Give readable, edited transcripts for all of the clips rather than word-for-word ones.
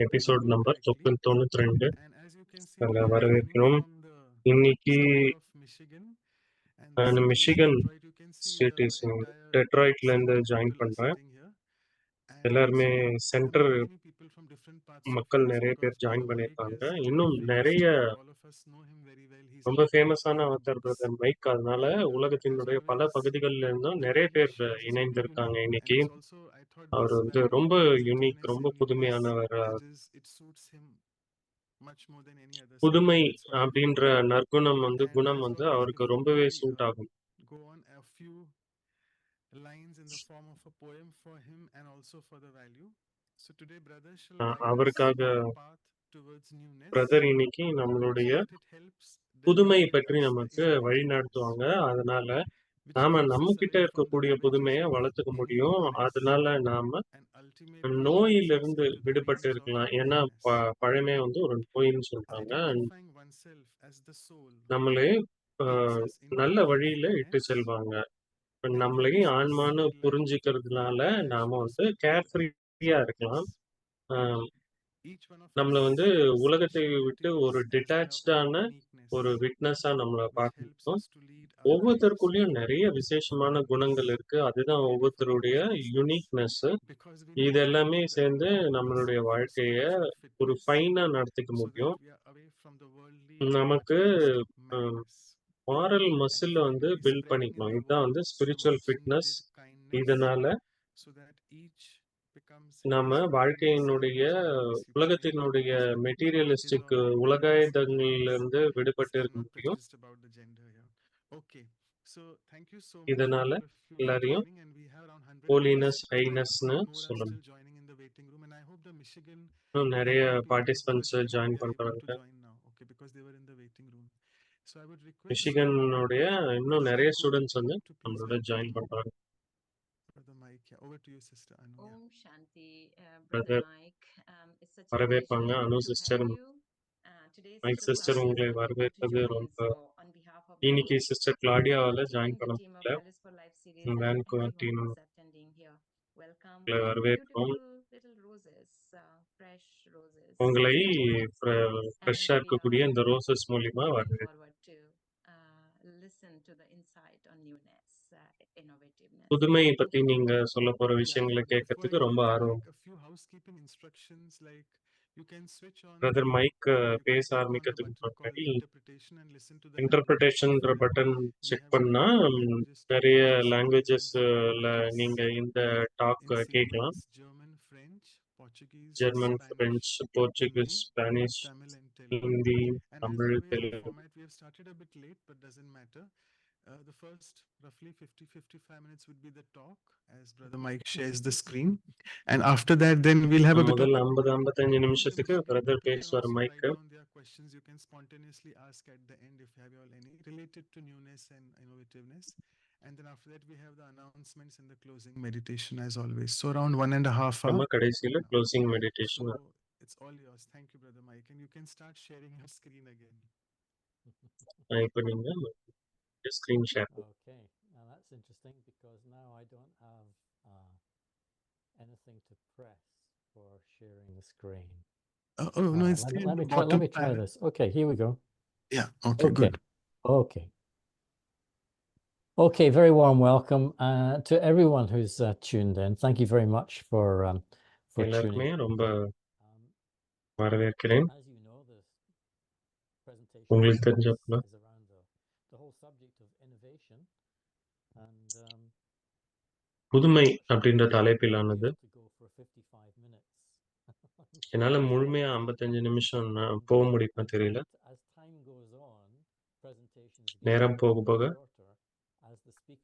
Episode number 92 வரவேற்கிறோம். இன்னைக்கு நான் மிஷிகன் ஸ்டேட் டெட்ராய்ட்ல இருந்து ஜாயின் பண்றேன். எல்லாருமே சென்டர் மக்கள் நிறைய பேர் ஜாயின் பண்ணியிருக்காங்க. இன்னும் நிறைய ரொம்ப ஃபேமஸான ஆத்தர் பிரதர் மைக், அதனால உலகத்தினுடைய பல பகுதிகளில் இருந்தும் நிறைய பேர் இணைந்திருக்காங்க. இன்னைக்கு அவர் ரொம்ப யூனிக், ரொம்ப புதுமையானவர். புதுமை அப்படின்ற நற்குணம் குணம் அவருக்கு ரொம்பவே சூட் ஆகும். அவருக்காக பிரதர் இன்னைக்கு நம்மளுடைய புதுமை பற்றி நமக்கு வழி நடத்துவாங்க. அதனால நாம நம்ம கிட்ட இருக்கக்கூடிய புதுமையை வளர்த்துக்க முடியும். அதனால நாம நோயிலிருந்து விடுபட்டு இருக்கலாம். ஏன்னா பழமை ஒரு நோயின்னு சொல்றாங்க. நம்மளே நல்ல வழியில இட்டு செல்வாங்க. நம்மளையும் ஆன்மான்னு புரிஞ்சுக்கிறதுனால நாம கேர்ஃப்ரீயா இருக்கலாம். நம்மள உலகத்தை விட்டு ஒரு டிட்டாச்சான ஒரு விட்னஸா நம்மள பார்க்க முடியும். ஒவ்வொருத்தருக்குள்ளயும் நிறைய விசேஷமான குணங்கள் இருக்கு. அதுதான் ஒவ்வொருத்தருடைய யூனிக்னஸ். இது எல்லாமே சேர்ந்து நம்மளுடைய வாழ்க்கைய ஒரு ஃபைனா நடத்திக்க முடியும். நமக்கு மாரல் மசில் பில்ட் பண்ணிக்கணும். இதுதான் ஸ்பிரிச்சுவல் ஃபிட்னஸ். இதனால நம்ம வாழ்க்கையினுடைய உலகத்தினுடைய மெட்டீரியலிஸ்டிக் உலகாயுதங்களிலிருந்து விடுபட்டு இருக்க முடியும். இதனால எல்லாரையும் ஹோலினஸ், ஹைனஸ்னு சொல்லணும். இன்னும் நிறைய பார்ட்டிசிபென்ட்ஸ் ஜாயின் பண்றாங்க. மிஷிகனுடைய இன்னும் நிறைய ஸ்டூடெண்ட்ஸ் நம்மளோட ஜாயின் பண்றாங்க. பிரதர் வரவேற்பாங்க. அனு சிஸ்டர், மைக் சிஸ்டர் உங்களை வரவேற்பது ரொம்ப. இன்னைக்கு சிஸ்டர் கிளாடியாவால ஜாயின் பண்ண முடியல. வேன்கூவர் டீம் உங்களை வரவேற்போம். உங்களை ஃப்ரெஷ்ஷா இருக்கக்கூடிய இந்த ரோசஸ் மூலியமா வரவேற்போம். புதுமை பத்தி நீங்க சொல்ல போற விஷயங்களை கேட்கறதுக்கு ரொம்ப ஆர்வம். பிரதர் மைக் பேச ஆரம்பிக்கிறதுக்கு முன்னாடி இன்டர்பிரிட்டேஷன்ன்ற பட்டன் செக் பண்ணா நிறைய லாங்குவேஜஸ்ல நீங்க இந்த டாக் கேட்கலாம். German, French, Portuguese, Spanish, Hindi, Tamil, Telugu. The first roughly 50-55 minutes would be the talk as brother Mike shares the screen, and after that then we'll have a bit முதல் 50-55 நிமிஷத்துக்கு பிரதர் பேசுவார் mic. there are questions you can spontaneously ask at the end if you have any related to newness and innovativeness, and then after that we have the announcements and the closing meditation as always. So around 1.5 hours. கடைசியில closing meditation. So it's all yours. Thank you brother Mike, and you can start sharing your screen again. இப்போ நீங்க screen share. Okay, now that's interesting because now I don't have anything to press for sharing the screen. No, it's let me try this. Okay, here we go. Yeah, okay, good. Okay, very warm welcome to everyone who's tuned in. Thank you very much for tuning in. ரொம்ப வரவேற்கிறேன். As you know, this presentation உங்களுக்கு தெரிஞ்சப்பல is around the whole subject of innovation, and புதுமை அப்படின்ற தலைப்பிலானது. என்னால முழுமையா 55 நிமிஷம் போக முடியுமா தெரியல. நேரம் போக போக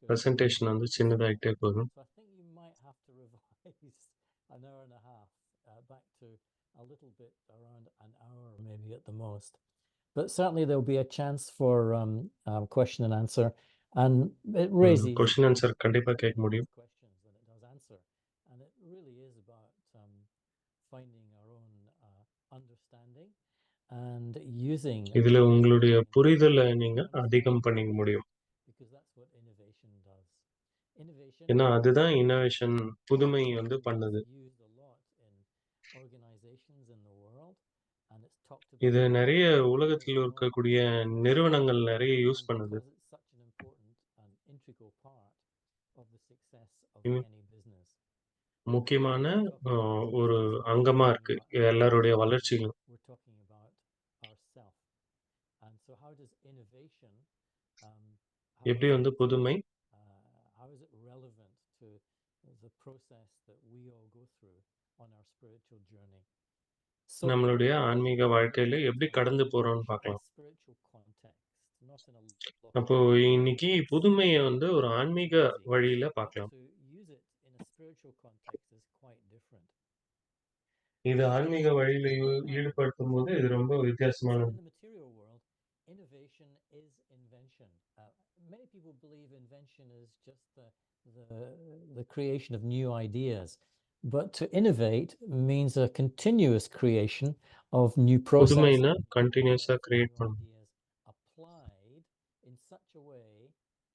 பிரசன்டேஷன் சின்னதாயிட்டே போகும். a little bit around an hour maybe at the most, but certainly there'll be a chance for question and answer, and it raises question answer கண்டிப்பா கேட்க முடியும். questions than it does answer, and it really is about finding our own understanding and using இதுல உங்களுடைய புரிதலை நீங்க அதிகம் பண்ணிக்க முடியும். because that's what innovation does. Innovation, ஏன்னா அதுதான் இன்னோவேஷன், புதுமை பண்ணுது. used a lot in organizations in the world, and it's talked இது about நெறைய everywhere உலகத்தில் in the world. இருக்கக்கூடிய நிறுவனங்கள் நெறைய யூஸ் And பண்ணுது. because it's such an important and integral part of the success of ம். any business. முக்கியமான When we talk a about ஒரு business, we're அங்கமா talking இருக்கு about our எல்லாருடைய business, வளர்ச்சியிலும். we're talking about ourself. And so how does innovation, how எப்படி is வந்து it, புதுமை how is it relevant to the process that we all go through on our spiritual journey? So நம்மளுடைய I thought ஆன்மீக it would be வாழ்க்கையில relevant எப்படி to கடந்து innovation போறோம்னு in a பார்க்கலாம். spiritual context, not in a அப்போ lofty இன்னைக்கு sense. புதுமைய வந்து ஒரு ஆன்மீக It's easy, வழியில but பார்க்கலாம். to use it in a spiritual context is quite different. இது ஆன்மீக வழியில ஈடுபடுத்தும்போது இது ரொம்ப So வித்தியாசமானது. in the material world, innovation is invention. Many people believe invention is just the creation of new ideas. But to innovate means a continuous creation of new processes, புதுமைன்னா new கன்டினியூஸா concepts, and create new பண்ணணும். ideas applied in such a way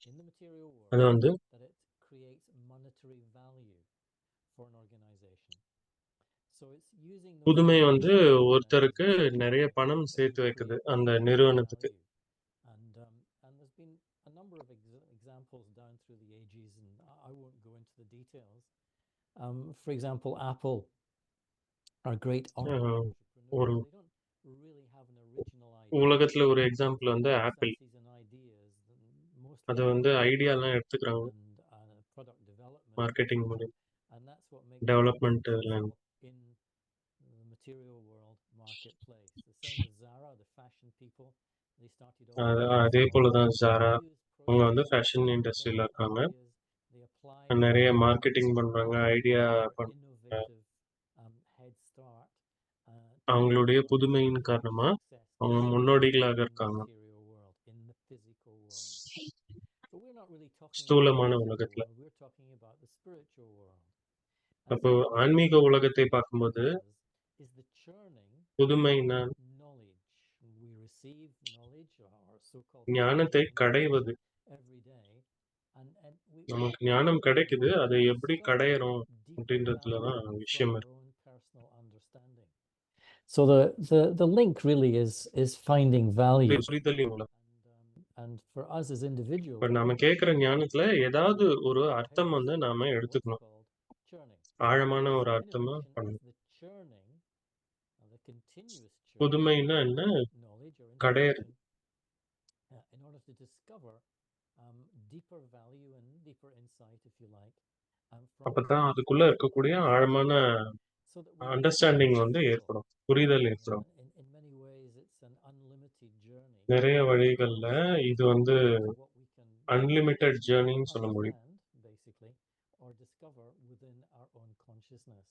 in the material அது world வந்து that it creates monetary value for an organization. So it's using those புதுமை வந்து innovations in ஒருத்தருக்கு such a நெறைய way பணம் that சேர்த்து we வைக்குது create அந்த monetary நிறுவனத்துக்கு. value. And there's been a number of examples down through the ages, and I won't go into the details. For example, Apple are great a entrepreneurs. ஒரு They don't really have an original idea. உலகத்துல ஒரு They example take வந்து apple. processes and ideas, mostly அது in வந்து marketing ஐடியாலாம் எடுத்துக்கிறாங்க. and product development, marketing மூலியம் and that's what makes them development successful in the material world marketplace. The same with Zara, the fashion people. They started off very அதே போல small. தான் Zara. They used அவங்க வந்து processes, fashion they இண்டஸ்ட்ரியில invented இருக்காங்க. ideas, they applied நெறைய them, marketing and பண்றாங்க. they idea got their பண்றாங்க. innovative head start அவங்களுடைய to புதுமையின் create காரணமா success அவங்க today முன்னோடிகளாக in the இருக்காங்க. material world, in the physical world. But we're not really talking about the ஸ்தூலமான physical உலகத்துல. world, we're talking about the spiritual world. And அப்போ so ஆன்மீக innovation உலகத்தை பார்க்கும்போது is the churning புதுமைன்னா of knowledge. We receive knowledge or so-called ஞானத்தை spiritual கடைவது. information every day, and we நமக்கு apply ஞானம் it, கிடைக்குது. and அதை we எப்படி discover கடையறோம் deeper அப்படின்றதுல value தான் from விஷயம் our இருக்கு. own personal understanding. So the link really is finding value. புரிதலின் மூலம். And for us as individuals, இப்ப நாம கேட்கிற ஞானத்துல ஏதாவது ஒரு our அர்த்தம் pace வந்து நாம in what's எடுத்துக்கணும். called churning. ஆழமான So ஒரு அர்த்தமா innovation பண்ணணும். is the churning, the continuous churning புதுமைன்னா என்ன? of knowledge or கடையறது. information in order to discover deeper value and deeper insight, if you like, from அப்பதான் our அதுக்குள்ள இருக்கக்கூடிய personal ஆழமான understanding, so that we become understanding வந்து successful. ஏற்படும். புரிதல் ஏற்படும். In many ways, it's an unlimited journey நிறைய வழிகள்ல இது வந்து to what we can unlimited ஜர்னின்னு சொல்ல முடியும். understand, basically, or discover within our own consciousness.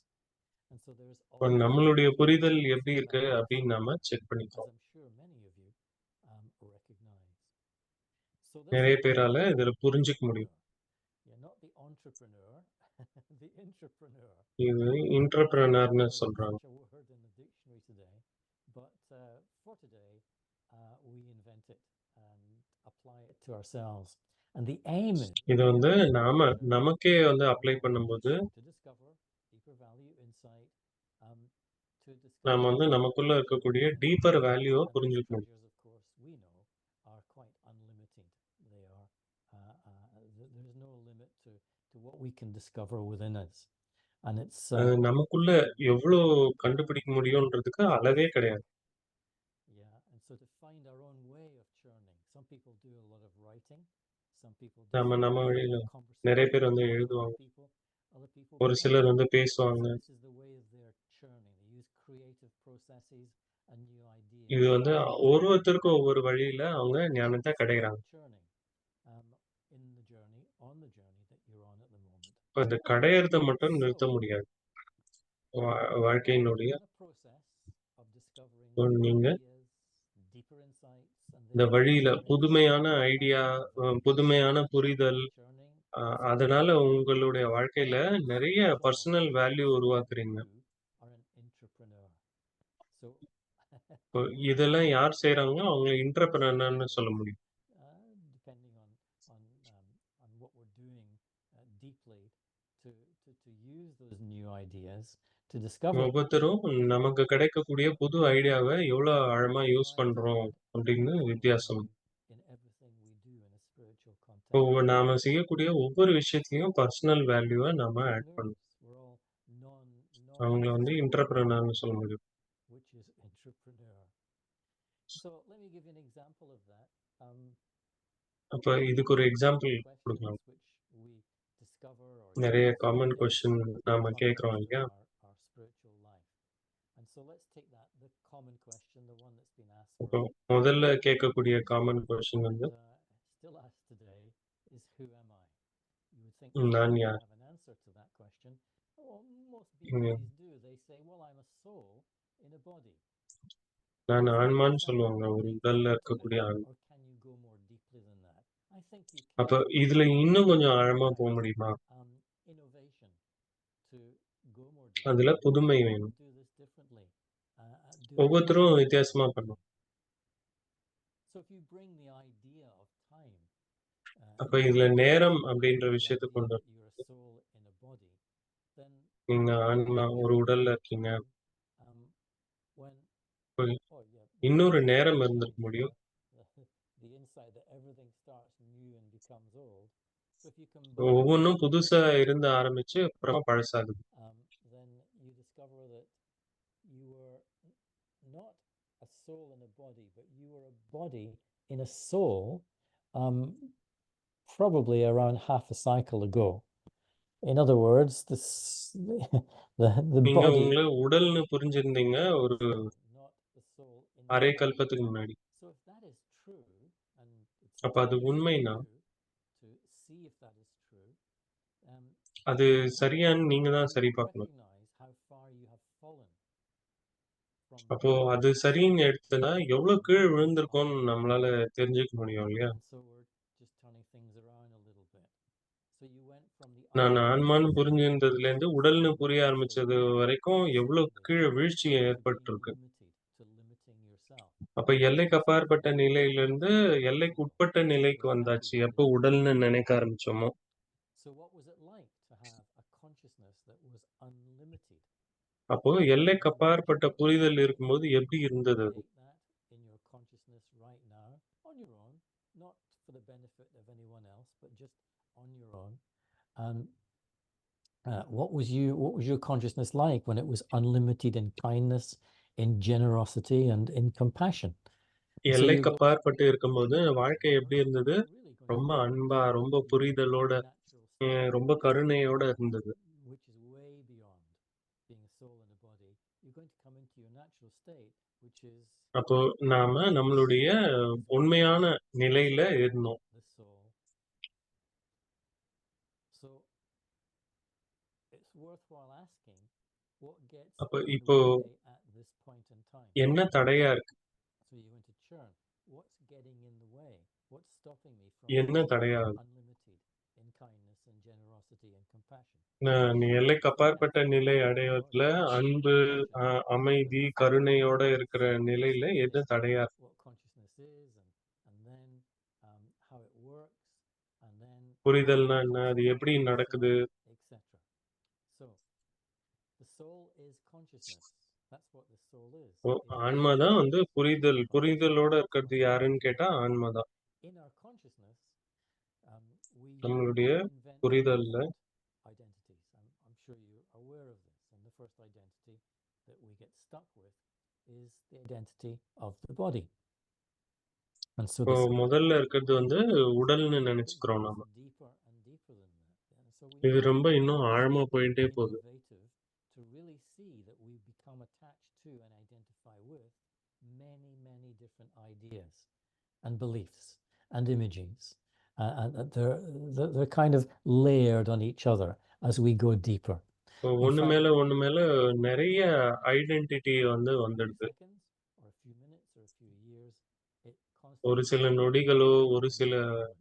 And so there's இப்ப always நம்மளுடைய புரிதல் checks எப்படி and இருக்கு balances, அப்படின்னு நாம செக் as பண்ணிக்கிறோம். I'm sure many of you recognize. So this நிறைய is the பேரால இதுல புரிஞ்சுக்க முடியும். intrapreneur. Yeah, not the entrepreneur, the intrapreneur. இது It's not இன்டர்பிரனர்னு really சொல்றாங்க. such a word in the dictionary today, but for today, we invent it and apply it to ourselves. And the aim is இது வந்து நாம journey நமக்கே வந்து apply of பண்ணும்போது to discover deeper value, insight, to நாம discover வந்து நமக்குள்ள treasures இருக்கக்கூடிய within. டீப்பர் வேல்யூவ And these புரிஞ்சுக்க முடியும். treasures, of course, we know are quite unlimited. They are, there's no limit to what we can discover within us. And it's நமக்குள்ள எவ்வளோ கண்டுபிடிக்க முடியும்ன்றதுக்கு அளவே கிடையாது. yeah, and so to find our own way of churning. Some people do a lot of writing. Some people நம்ம நம்ம discover வழியில நிறைய conversation பேர் வந்து with other எழுதுவாங்க. people. Other people ஒரு சிலர் வந்து பேசுவாங்க. so this is the way of their churning. They use creative processes and new ideas. இது வந்து ஒவ்வொருத்தருக்கும் ஒவ்வொரு வழியில அவங்க ஞானத்தை It's கடையறாங்க. churning in the journey, on the journey that you're on at the moment. இப்ப இந்த கடையறத மட்டும் நிறுத்த முடியாது. வாழ்க்கையினுடைய In a process of discovering new நீங்க ideas, deeper insights, and இந்த this வழியில makes புதுமையான personal ஐடியா, value. புதுமையான புரிதல், Churning, அதனால உங்களுடைய வாழ்க்கையில நிறைய job personal value is உருவாக்குறீங்க. you are an entrepreneur. So இப்போ இதெல்லாம் யார் செய்றாங்களோ அவங்க என்டர்பிரனர்னு சொல்ல முடியும். depending on what we're doing deeply to use those new ideas to to discover ஒவ்வொருத்தரும் நமக்கு கிடைக்கக்கூடிய புது ஐடியாவ எவ்வளோ ஆழமா யூஸ் right பண்றோம் அப்படின்னு personal வித்தியாசம். value in everything we do in a spiritual இப்போ context. நாம செய்யக்கூடிய ஒவ்வொரு விஷயத்திலயும் பர்சனல் வேல்யூவ நாம ஆட் பண்ணணும். Entrepreneurs, we're all அவங்கள வந்து non-existent entities, என்டர்பிரனர்ன்னு சொல்ல முடியும். which is entrepreneur. So let me give you an example of that. அப்ப இதுக்கு ஒரு எக்ஸாம்பிள் Questions குடுக்கலாம். which we discover or நெறைய use common in question the நாம கேட்கிறோம் context of இல்லையா? our spiritual life. And so let's take that, the common question, the one that's been asked இப்போ for முதல்ல centuries கேட்கக்கூடிய common question and வந்து still asked today is, who am I? You would think that நான் everybody யார்? would have an answer to that question. Well, most ம். BBTs do. They say, well, I'm a soul in a body. நான் Does that ஆன்மான்னு make சொல்லுவாங்க. ஒரு complete உடல்ல sense to you? இருக்கக்கூடிய ஆன்மா. Or can you go more deeply than that? I think you அப்ப can. இதுல இன்னும் கொஞ்சம் ஆழமா Right. போ முடியுமா? Innovation. To go more deeply, அதுல புதுமை we வேணும். can do this differently. Do it ஒவ்வொருத்தரும் more வித்தியாசமா innovatively. பண்ணணும். So if you bring the idea of time, அப்ப into இதுல the நேரம் equation, அப்படின்ற the விஷயத்த idea கொண்டு that you're a soul in a body, then நீங்க ஆன்மா you ஒரு can உடல்ல bring a இருக்கீங்க. time when இப்ப maybe இன்னொரு this is நேரம் the இருந்திருக்க idea, முடியும். the insight that everything starts new and becomes old. So if you combine ஒவ்வொன்னும் that, புதுசா இருந்து ஆரம்பிச்சு அப்புறமா பழசாகுது. then you discover that you were not a soul in a body, but you were a body in a soul, probably around half a cycle ago. In other words, the நீங்க body உங்கள உடல்னு புரிஞ்சிருந்தீங்க ஒரு not the soul in அரை the body. கல்பத்துக்கு முன்னாடி. So if that is true, and it's அப்ப அது time for உண்மைன்னா, you to see if that is true, அது சரியான்னு நீங்க தான் you சரி will பார்க்கணும். recognize how far you have fallen from அப்போ அது being சரின்னு soul எடுத்தனா in எவ்வளோ the கீழ body. விழுந்திருக்கோம்னு நம்மளால தெரிஞ்சுக்க முடியும் இல்லையா? And so we're just turning things around a little bit. So you went from the நான் ஆன்மான்னு unconscious புரிஞ்சிருந்ததுலேருந்து உடல்னு புரிய state ஆரம்பிச்சது of வரைக்கும் எவ்வளோ understanding கீழ வீழ்ச்சி to being ஏற்பட்டிருக்கு. limited, to limiting yourself. அப்ப எல்லைக்கு So அப்பாற்பட்ட நிலையிலிருந்து எல்லைக்கு உட்பட்ட நிலைக்கு what வந்தாச்சு. happened எப்போ was that, உடல்னு நினைக்க ஆரம்பிச்சோமோ. so what was it like to have a consciousness that was unlimited? அப்போ எல்லைக்கு Now, அப்பாற்பட்ட புரிதல் இருக்கும்போது can எப்படி you இருந்தது அது? create that in your consciousness right now on your own, not for the benefit of anyone else, but just on your own? What was your consciousness like when it was unlimited in kindness, in generosity, and in compassion? So எல்லைக்கு you're going அப்பாற்பட்டு இருக்கும்போது வாழ்க்கை deeper. எப்படி இருந்தது? You're really going ரொம்ப to come அன்பா, into ரொம்ப your புரிதலோட, natural state, ரொம்ப கருணையோட இருந்தது. which is way beyond being a soul in a body. You're going to come into your natural state, which is அப்போ நாம நம்மளுடைய உண்மையான நிலையில இருந்தோம். the soul. So it's worthwhile asking, what gets அப்ப in the இப்போ way at this point in time? என்ன தடையா இருக்கு? So you're going to churn. What's getting in the way? What's stopping me from என்ன being தடையா இருக்கு? unlimited in kindness and generosity and compassion? நீ எல்லைக்கு So அப்பாற்பட்ட that's நிலை the அடைவதுல question. அன்பு, Consciousness. அமைதி, So கருணையோட இருக்கிற நிலையில understanding எது தடையா இருக்கு? what consciousness is, and then how it works, and then புரிதல்னா how என்ன? it அது எப்படி transforms நடக்குது? yourself, etc. So the soul is consciousness. That's what the soul is. It is ஆன்மா தான் வந்து புரிதல். consciousness. புரிதலோட இருக்கிறது யாருன்னு கேட்டா ஆன்மா தான். In our consciousness, we நம்மளுடைய invent புரிதல்ல different identities. I'm sure you're aware of this. And the first identity that we get stuck with is the identity of the body. And so இப்போ this முதல்ல இருக்கிறது வந்து உடல்னு that நினைச்சுக்கிறோம் goes நாம. deeper and deeper than that. And so we இது need to ரொம்ப be இன்னும் ஆழமா போயிட்டே போகுது. innovative to really see that we become attached to and identify with many, many different ideas and beliefs and imagings. And they're kind of layered on each other as we go deeper. இப்போ In ஒண்ணு fact, மேல ஒண்ணு மேல நெறைய identity வந்து few வந்துடுது. seconds or a few minutes or a few years, it ஒரு constantly சில changes நொடிகளோ, ஒரு in சில the moment.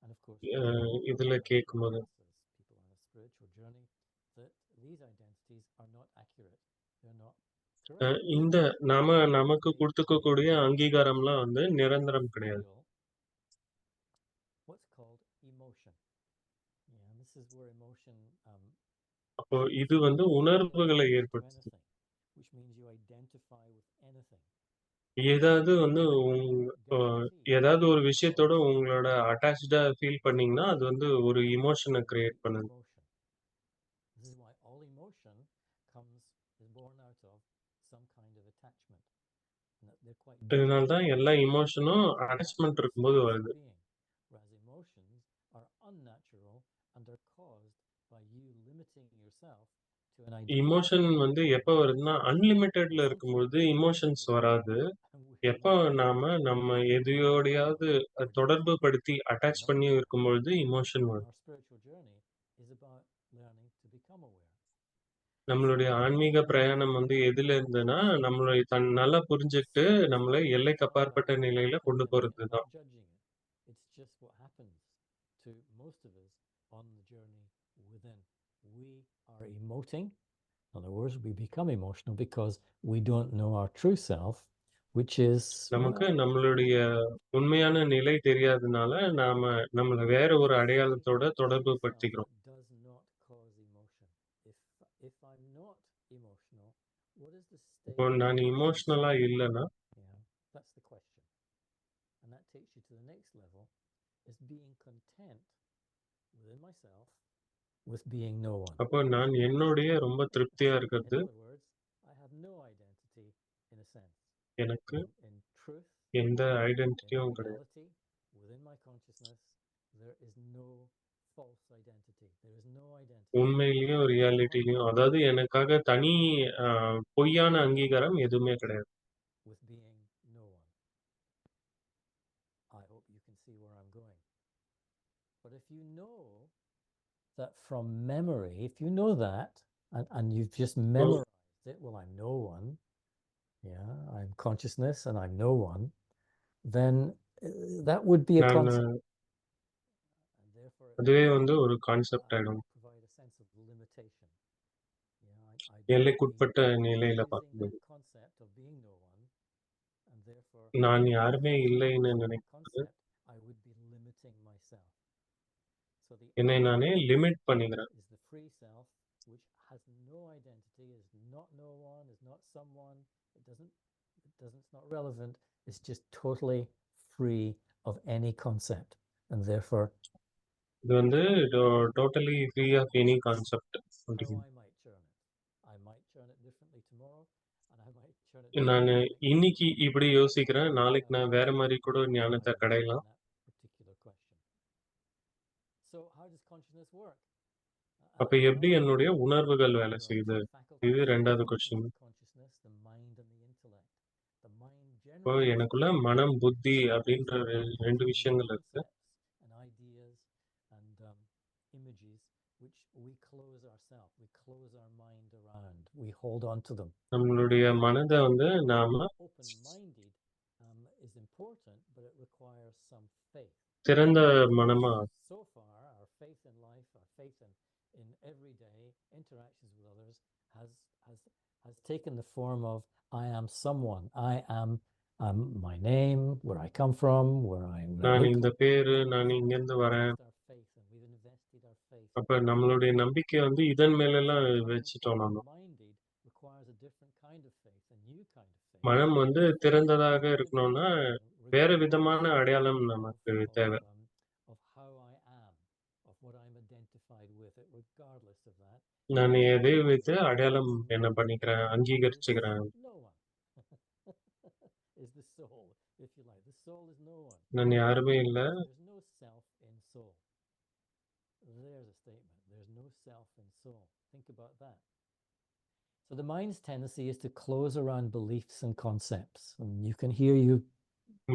And of course, we இதுல கேட்கும்போது realize as people on a spiritual journey that these identities are not accurate. They're not correct. இந்த நமக்கு They குடுத்துக்கக்கூடிய அங்கீகாரம்லாம் வந்து நிரந்தரம் கிடையாது. feel what's called emotion. Yeah, and this is where emotion அப்போ இது வந்து உணர்வுகளை Attach to ஏற்படுத்துது. anything, which means you identify with anything. ஏதாவது வந்து அ Guarantee ஏதாவது ஒரு விஷயத்தோட cause உங்களோட அட்டாச்டா ஃபீல் பண்ணீங்கன்னா, அது வந்து ஒரு எமோஷன கிரியேட் பண்ணுது. emotion. This is why all emotion is born out of some kind of attachment. And that they're quite இதனால difficult தான் எல்லா எமோஷனும் to attach attachment to a இருக்கும்போது sense of வருது. being, whereas emotions are unnatural and are caused by you limiting yourself to an idea. Emotion வந்து எப்ப வருதுன்னா, அன்லிமிட்டட்ல இருக்கும்பொழுது emotions வராது. And we're எப்ப limited நம்ம by எதையோடையாவது our தொடர்பு desire. படுத்தி அட்டாச் Not பண்ணி aware. இருக்கும்பொழுது எமோஷன் வரும். Our spiritual journey is about learning to become aware. நம்மளுடைய ஆன்மீக பிரயாணம் வந்து எதுல இருந்துன்னா, நம்மள நல்லா புரிஞ்சுகிட்டு, நம்மள எல்லைக்கு அப்பாற்பட்ட நிலையில கொண்டு போறது I'm தான். not judging it. It's just what happens to most of us on the journey within. We are emoting. In other words, we become emotional because we don't know our true self, which is, நமக்கு well, நம்மளுடைய உண்மையான நிலை தெரியாதனால, நம்மள வேற ஒரு it's அடையாளத்தோட the தொடர்பு true self படுத்திக்கிறோம். that does not cause emotion. If if I'm not emotional, what is the இப்போ state நான் of எமோஷனலா consent? இல்லன்னா, Yeah, that's the question. And that takes you to the next level, is being content within myself with being no one. அப்போ நான் என்னோடயே ரொம்ப திருப்தியா In இருக்கிறது, other words, I have no identity in a sense. எனக்கு In truth, எந்த in ஐடென்டிட்டியும் கிடையாது. reality, within my consciousness, there is no false identity. There is no identity. உண்மையிலயும், ரியாலிட்டிலயும் அதாவது எனக்காக தனி அ பொய்யான அங்கீகாரம் எதுவுமே கிடையாது. With being no one. I hope you can see where I'm going. But if you know that from memory, if you know that, and you've just memorized it, well, I'm no one, yeah, I'm consciousness and I'm no one, then that would be a நான் concept. And therefore, it அதுவே would வந்து ஒரு concept ஆயிடும். provide a sense of limitation. Yeah, எல்லைக்குட்பட்ட by நிலையில using பார்க்கும்போது. that concept of being no one, and therefore, நான் by யாருமே இல்லைன்னு using that நினைக்கும்போது, concept, I would be limiting myself. So the என்னை other நானே லிமிட் பண்ணிக்கிறேன். is the free self, which has no identity, is not no one, is not someone. It's not relevant. It's just totally free of any concept, and therefore, இது வந்து totally free of any concept how அப்படின்னு. I might churn it. I might churn it differently tomorrow, and I might churn it differently நானு next week. இன்னைக்கு இப்படி யோசிக்கிறேன். நாளைக்கு I'll நான் give வேற you மாரி கூட my ஞானத்த views கடையலாம். on that particular question. So how does consciousness work? அப்ப எப்படி என்னுடைய உணர்வுகள் வேலை There are செய்யுது? two இது faculties 2வது in question. our consciousness, the mind and the intellect. The mind இப்போ generally எனக்குள்ள consists மனம், புத்தி of அப்படின்ற 2 containing விஷயங்கள் இருக்கு. concepts and ideas and images which we close ourselves, we close our mind around, we hold on to them. நம்மளுடைய மனத வந்து நாம Open-minded is important, but it requires some faith. திறந்த மனமா So far, our faith in life, our faith in everyday interactions with others has taken the form of I am someone. I am my name, where I come from, where I நான் look. இந்த பேரு, நான் இங்கேருந்து வரேன். Our faith, and we've invested our faith. அப்ப நம்மளுடைய நம்பிக்கைய வந்து இதன் மேலலாம் வச்சுட்டோம் நாம. Minded requires a different kind of faith, a new kind of faith. மனம் வந்து திறந்ததாக இருக்கணும்னா, வேற விதமான அடையாளம் நமக்கு தேவை. Of how I am, of what I'm identified with, regardless of that. நான் எதை வைத்து அடையாளம் என்ன பண்ணிக்கிறேன், அங்கீகரிச்சுக்கிறேன். No one is the soul, if you like. The soul is no one. நான் யாருமே இல்ல. There's no self in soul. There's a statement. There's no self in soul. Think about that. So the mind's tendency is to close around beliefs and concepts. And you can hear you.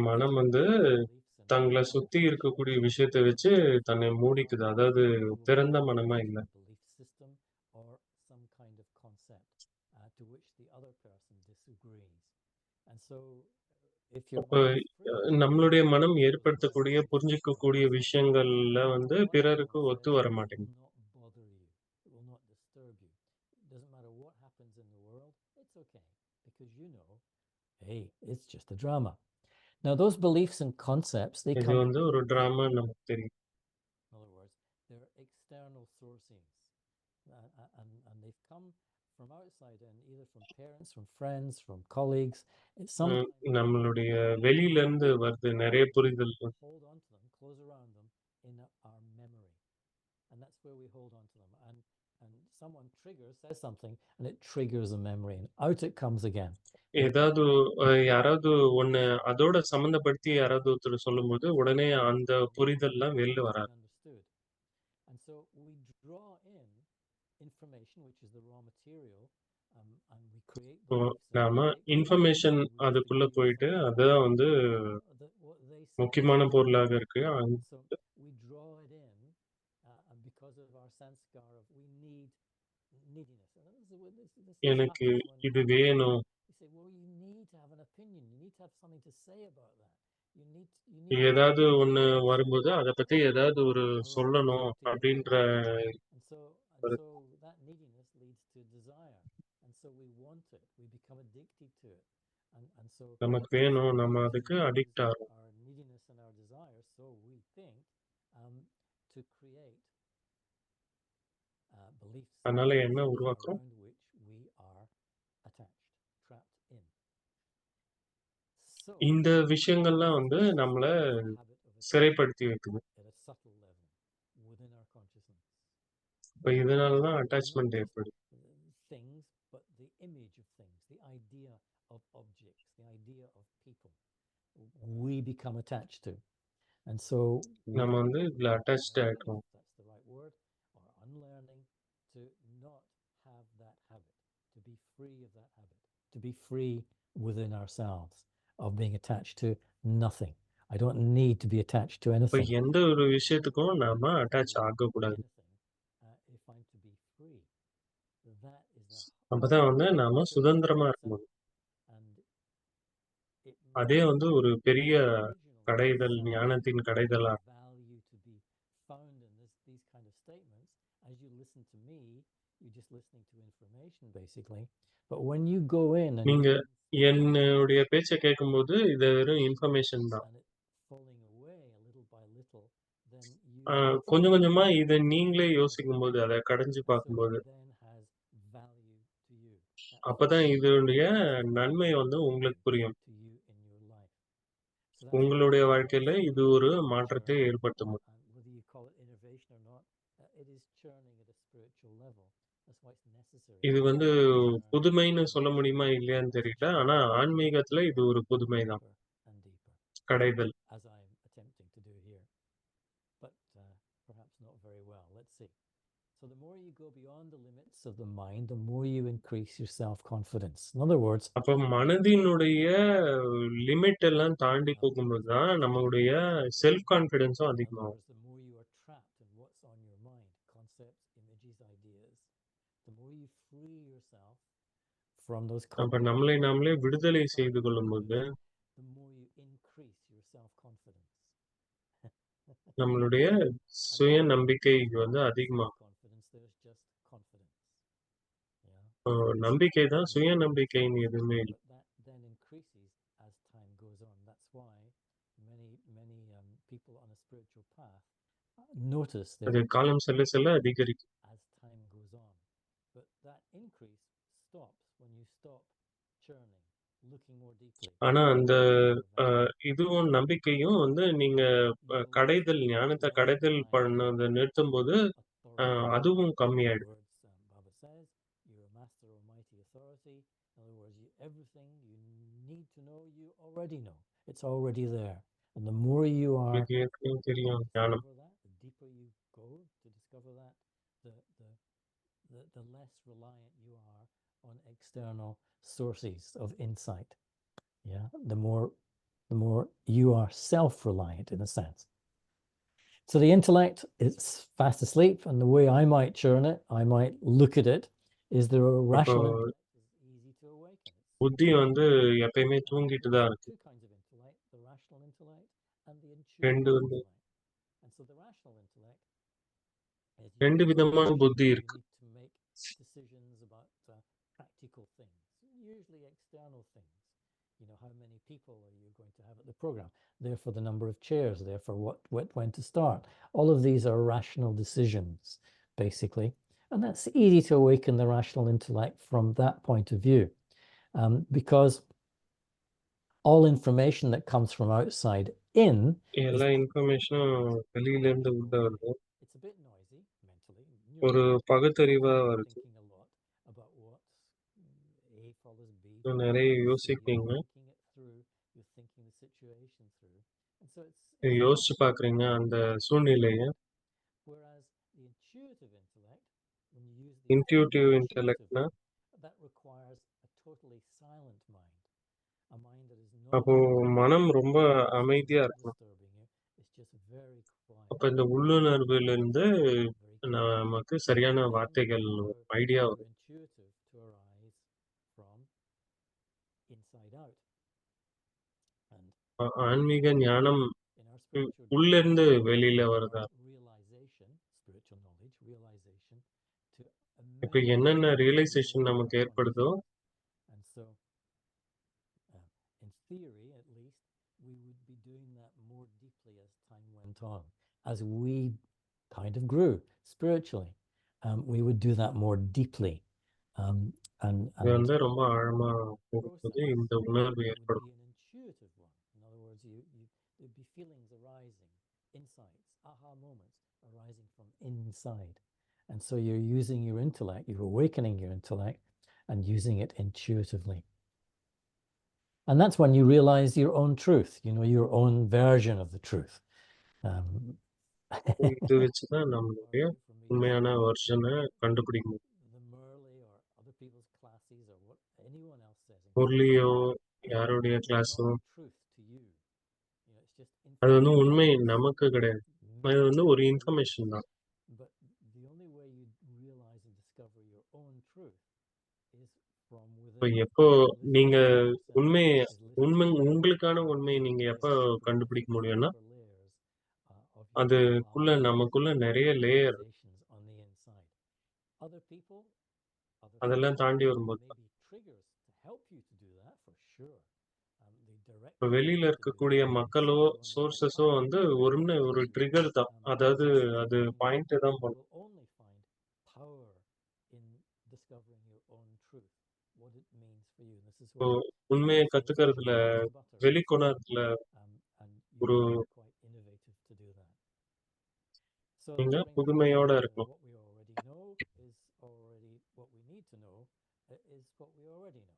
மனம் வந்து தங்கள சுத்தி இருக்கக்கூடிய விஷயத்த வச்சு தன்னை மூடிக்குது. அதாவது திறந்த மனமா இல்ல. Belief system or some kind of concept to which the other person disagrees. And so if your அப்ப mind is free, நம்மளுடைய மனம் ஏற்படுத்தக்கூடிய, புரிஞ்சுக்கக்கூடிய விஷயங்கள்ல வந்து பிறருக்கு ஒத்து வர it மாட்டேங்குது. will not bother you. It will not disturb you. It doesn't matter what happens in the world. It's okay because you know, hey, it's just a drama. Now, those beliefs and concepts, they இது come. வந்து ஒரு டிராமான்னு நமக்கு தெரியும். In other words, they're external sourcings. and they've come from outside in, either from parents, from friends, from colleagues. It's sometimes நம்மளுடைய வெளியில இருந்து வருது நிறைய புரிதல். hold on to them, close around them in our memory, and that's where we hold on to them. And someone says something, and it triggers a memory, and out it comes again. ஏதாவது யாராவது ஒண்ணு அதோட சம்மந்தப்படுத்தி யாராவது ஒருத்தர் சொல்லும்போது, உடனே அந்த புரிதல்லாம் வெளில வராது. Understood. And so we draw in information, which is the raw material, and we create இப்போ beliefs. நாம இன்ஃபர்மேஷன் அதுக்குள்ள போயிட்டு, அதுதான் வந்து What they say. முக்கியமான பொருளாக இருக்கு. So we draw it in, and because of our sanskar of we need neediness. And this எனக்கு happens when இது வேணும். you say, well, you need to have an opinion. You need to have something to say about that. You need ஏதாவது ஒண்ணு வரும்போது, அத பத்தி ஏதாவது ஒரு சொல்லணும் அப்படின்ற and so that neediness leads to desire, and so we want it. We become addicted to it, and so நமக்கு வேணும். நம்ம அதுக்கு addict ஆறோம். our neediness and our desire. So we think to create beliefs அதனால என்ன உருவாக்கும்? around which we are attached, trapped in. So இந்த விஷயங்கள்லாம் வந்து நம்மள சிறைப்படுத்தி வைக்குது. at a subtle level within our consciousness. இப்ப இதனால தான் அட்டாச்மென்ட் ஏற்படுது. Things, but the image of things, the idea of objects, the idea of people, we become attached to. And so நம்ம வந்து இதுல அட்டாச்ட் ஆயிட்டோம். that's the right word, or unlearning to not have that habit, to be free of that habit, to be free within ourselves of being attached to nothing. I don't need to be attached to இப்ப anything. எந்த ஒரு விஷயத்துக்கும் நாம attach ஆகக்கூடாது. If I'm to be free, that is அப்பதான் வந்து நாம சுதந்திரமா இருக்க முடியும். அதே வந்து ஒரு பெரிய கடைதல், ஞானத்தின் கடைதலா. Value to be found in these kind of statements. As you listen to me, you're just listening to information basically. But when you go in and நீங்க என்னுடைய பேச்ச கேட்கும்போது இது வெறும் இன்ஃபர்மேஷன் தான். falling away a little by little, then you கொஞ்சம் கொஞ்சமா இத நீங்களே யோசிக்கும்போது, அத கடைஞ்சு பார்க்கும்போது, then has value to you. அப்பதான் இதனுடைய நன்மை வந்து உங்களுக்கு புரியும். To you in your life. உங்களுடைய வாழ்க்கையில இது ஒரு மாற்றத்தை ஏற்படுத்தும். Whether you call it innovation or not, it is churning at a spiritual level. That's why it's necessary. இது வந்து புதுமைன்னு சொல்ல முடியுமா இல்லையான்னு தெரியல. ஆனா ஆன்மீகத்துல இது ஒரு புதுமை தான். கடைதல். As I'm attempting to do here. But perhaps not very well. Let's see. So the more you go beyond the limits of the mind, the more you increase your self-confidence. In other words, அப்ப மனதினுடைய limit எல்லாம் தாண்டி போகும்போது தான் நம்மளுடைய self கான்ஃபிடன்ஸும் அதிகமாகும். the more you are trapped in what's on your mind, concepts, images, ideas, the more you free yourself from those அப்ப நம்மளை நாமளே விடுதலை செய்து கொள்ளும்போது the more you increase your self-confidence. நம்மளுடைய சுய நம்பிக்கை வந்து அதிகமாகும். நம்பிக்கை தான், சுய நம்பிக்கைன்னு எதுவுமே இல்லை. Then increases as time goes on. That's why many people on a spiritual path notice that அது காலம் செல்ல செல்ல அதிகரிக்கும். as time goes on. But that increase stops when you stop churning, looking more deeply. ஆனா அந்த இதுவும் நம்பிக்கையும் வந்து நீங்க கடைதல், ஞானத்தை கடைதல் பண்ணதை நிறுத்தும்போது அதுவும் கம்மியாயிடும். Baba says, you're a master almighty authority. In other words, everything you need to know, you already know. It's already there. And the more you are தெரியும் ஞானம். The deeper you go to discover that, the less reliant you are on external sources of insight. Yeah, the more you are self-reliant in a sense. So the intellect is fast asleep, and the way I might churn it, I might look at it, is the rational intellect is easy to awaken. புத்தி வந்து எப்பயுமே தூங்கிட்டு தான் இருக்கு. Two kinds of intellect, the rational intellect and the intuitive intellect. And so the rational intellect is ரெண்டு விதமான புத்தி இருக்கு. to make decisions about practical things, usually external things. You know, how many people are you going to have at the program? Therefore, the number of chairs, therefore, when to start. All of these are rational decisions, basically. And that's easy to awaken the rational intellect from that point of view, because all information that comes from outside in is எல்லா இன்ஃபர்மேஷனும் வெளியிலேருந்து உள்ள noisy. வருது. It's a bit noisy mentally. ஒரு பகுத்தறிவா You're வருது. thinking a lot about what A follows B, நெறைய follows C. You're யோசிப்பீங்க. thinking it through. You're thinking the situation through. And so it's யோசிச்சு பார்க்குறீங்க அந்த சூழ்நிலைய. whereas the intuitive intellect, when you use the intuitive intellect இன்டெலெக்ட்னா, intuitively, that requires a totally silent mind, a mind that is not அப்போ மனம் ரொம்ப அமைதியா not இருக்கணும். disturbing you. It's just very quiet, அப்ப இந்த உள்ளுணர்விலிருந்து very quiet. நமக்கு சரியான Then வார்த்தைகள், you're ஐடியா you're வரும். intuitive to arise from inside out. And ஆன்மீக ஞானம் in our spiritual உள்ளேருந்து journey, வெளியில we வருதா? want realization, spiritual knowledge, realization to இப்ப many என்னென்ன levels ரியலைசேஷன் within நமக்கு our ஏற்படுதோ, consciousness. And so, in theory, at least, we would be doing that more deeply as time went on. As we kind of grew spiritually, we would do that more deeply. இது And ரொம்ப ஆழமா the போகும்போது process இந்த உணர்வு would ஏற்படும். be an intuitive one. In other words, there'd be feelings arising, insights, aha moments arising from inside. And so you're using your intellect, you're awakening your intellect and using it intuitively. And that's when you realize your own truth, your own version of the truth. இது வச்சு தான் நம்மளுடைய உண்மையான வெர்ஷனை கண்டுபிடிக்க முடியும். The Merle or other people's classes or what anyone else says. பொருளியோ யாருடைய It's கிளாஸோ not truth to you. It's just அது வந்து information. உண்மை நமக்கு கிடையாது. அது வந்து ஒரு Many இன்ஃபர்மேஷன் தான். But the only way you realize and discover your own truth is from இப்ப within. எப்போ Listening நீங்க to yourself உண்மைய is listening உண்மை to உங்களுக்கான உண்மையை நீங்க the எப்ப கண்டுபிடிக்க முடியும்னா, deeper layers of your அதுக்குள்ள biology நமக்குள்ள and நெறைய layer realizations on the inside. Other people, other அதெல்லாம் forces தாண்டி வரும்போது may be triggers to help you to do that for sure. They direct இப்ப you வெளியில to do இருக்கக்கூடிய that, they மக்களோ, set you on the right சோர்ஸஸோ path. வந்து They ஒரு guide you. Trigger தான். அதாவது This is அது something பாயிண்ட் தான் you பண்ணும். will only find power in discovering your own truth, what it means for you. This is இப்போ why உண்மைய Newness is கத்துக்கிறதுல, bread and butter. வெளிக்கொணர்துல And you ஒரு can be quite innovative to do that. So this நீங்க brings us to புதுமையோட இருக்கணும். what we already know is already what we need to know is what we already know.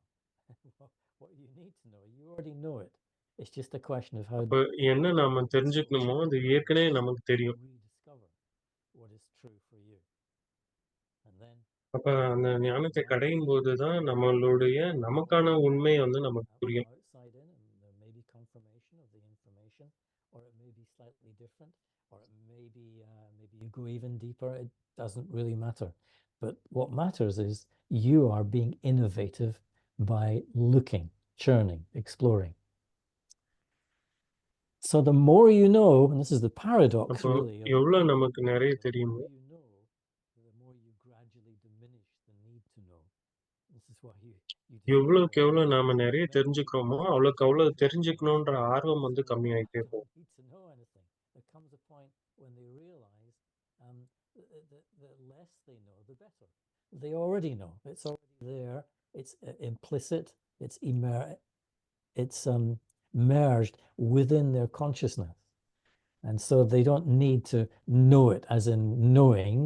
What you need to know, you already know it. It's just a question of how இப்ப என்ன நாம தெரிஞ்சுக்கணுமோ, அது ஏற்கனவே நமக்கு தெரியும். rediscover what is true for you. And then அப்ப அந்த ஞானத்தை கடையும்போது தான் நம்மளுடைய நமக்கான உண்மை வந்து நமக்கு from புரியும். outside in, and there may be confirmation of the information, or it may be slightly different, or it may be maybe you go even deeper. It doesn't really matter. But what matters is you are being innovative by looking, churning, exploring. So the more you know, and this is the paradox அப்போ really, எவ்வளவு நமக்கு நிறைய the தெரியுமோ, more you know, the more you gradually diminish the need to know. This is why you எவ்வளவுக்கு discover எவ்வளவு நாம நிறைய many தெரிஞ்சுக்கிறோமோ, அவ்வளவுக்கு அவ்வளவு தெரிஞ்சுக்கணுன்ற ஆர்வம் வந்து கம்மியாயிட்டே don't போகும். need to know anything. There comes a point when they realize the less they know, the better. They already know. It's already there. It's implicit. It's merged within their consciousness. And so they don't need to know it as in knowing,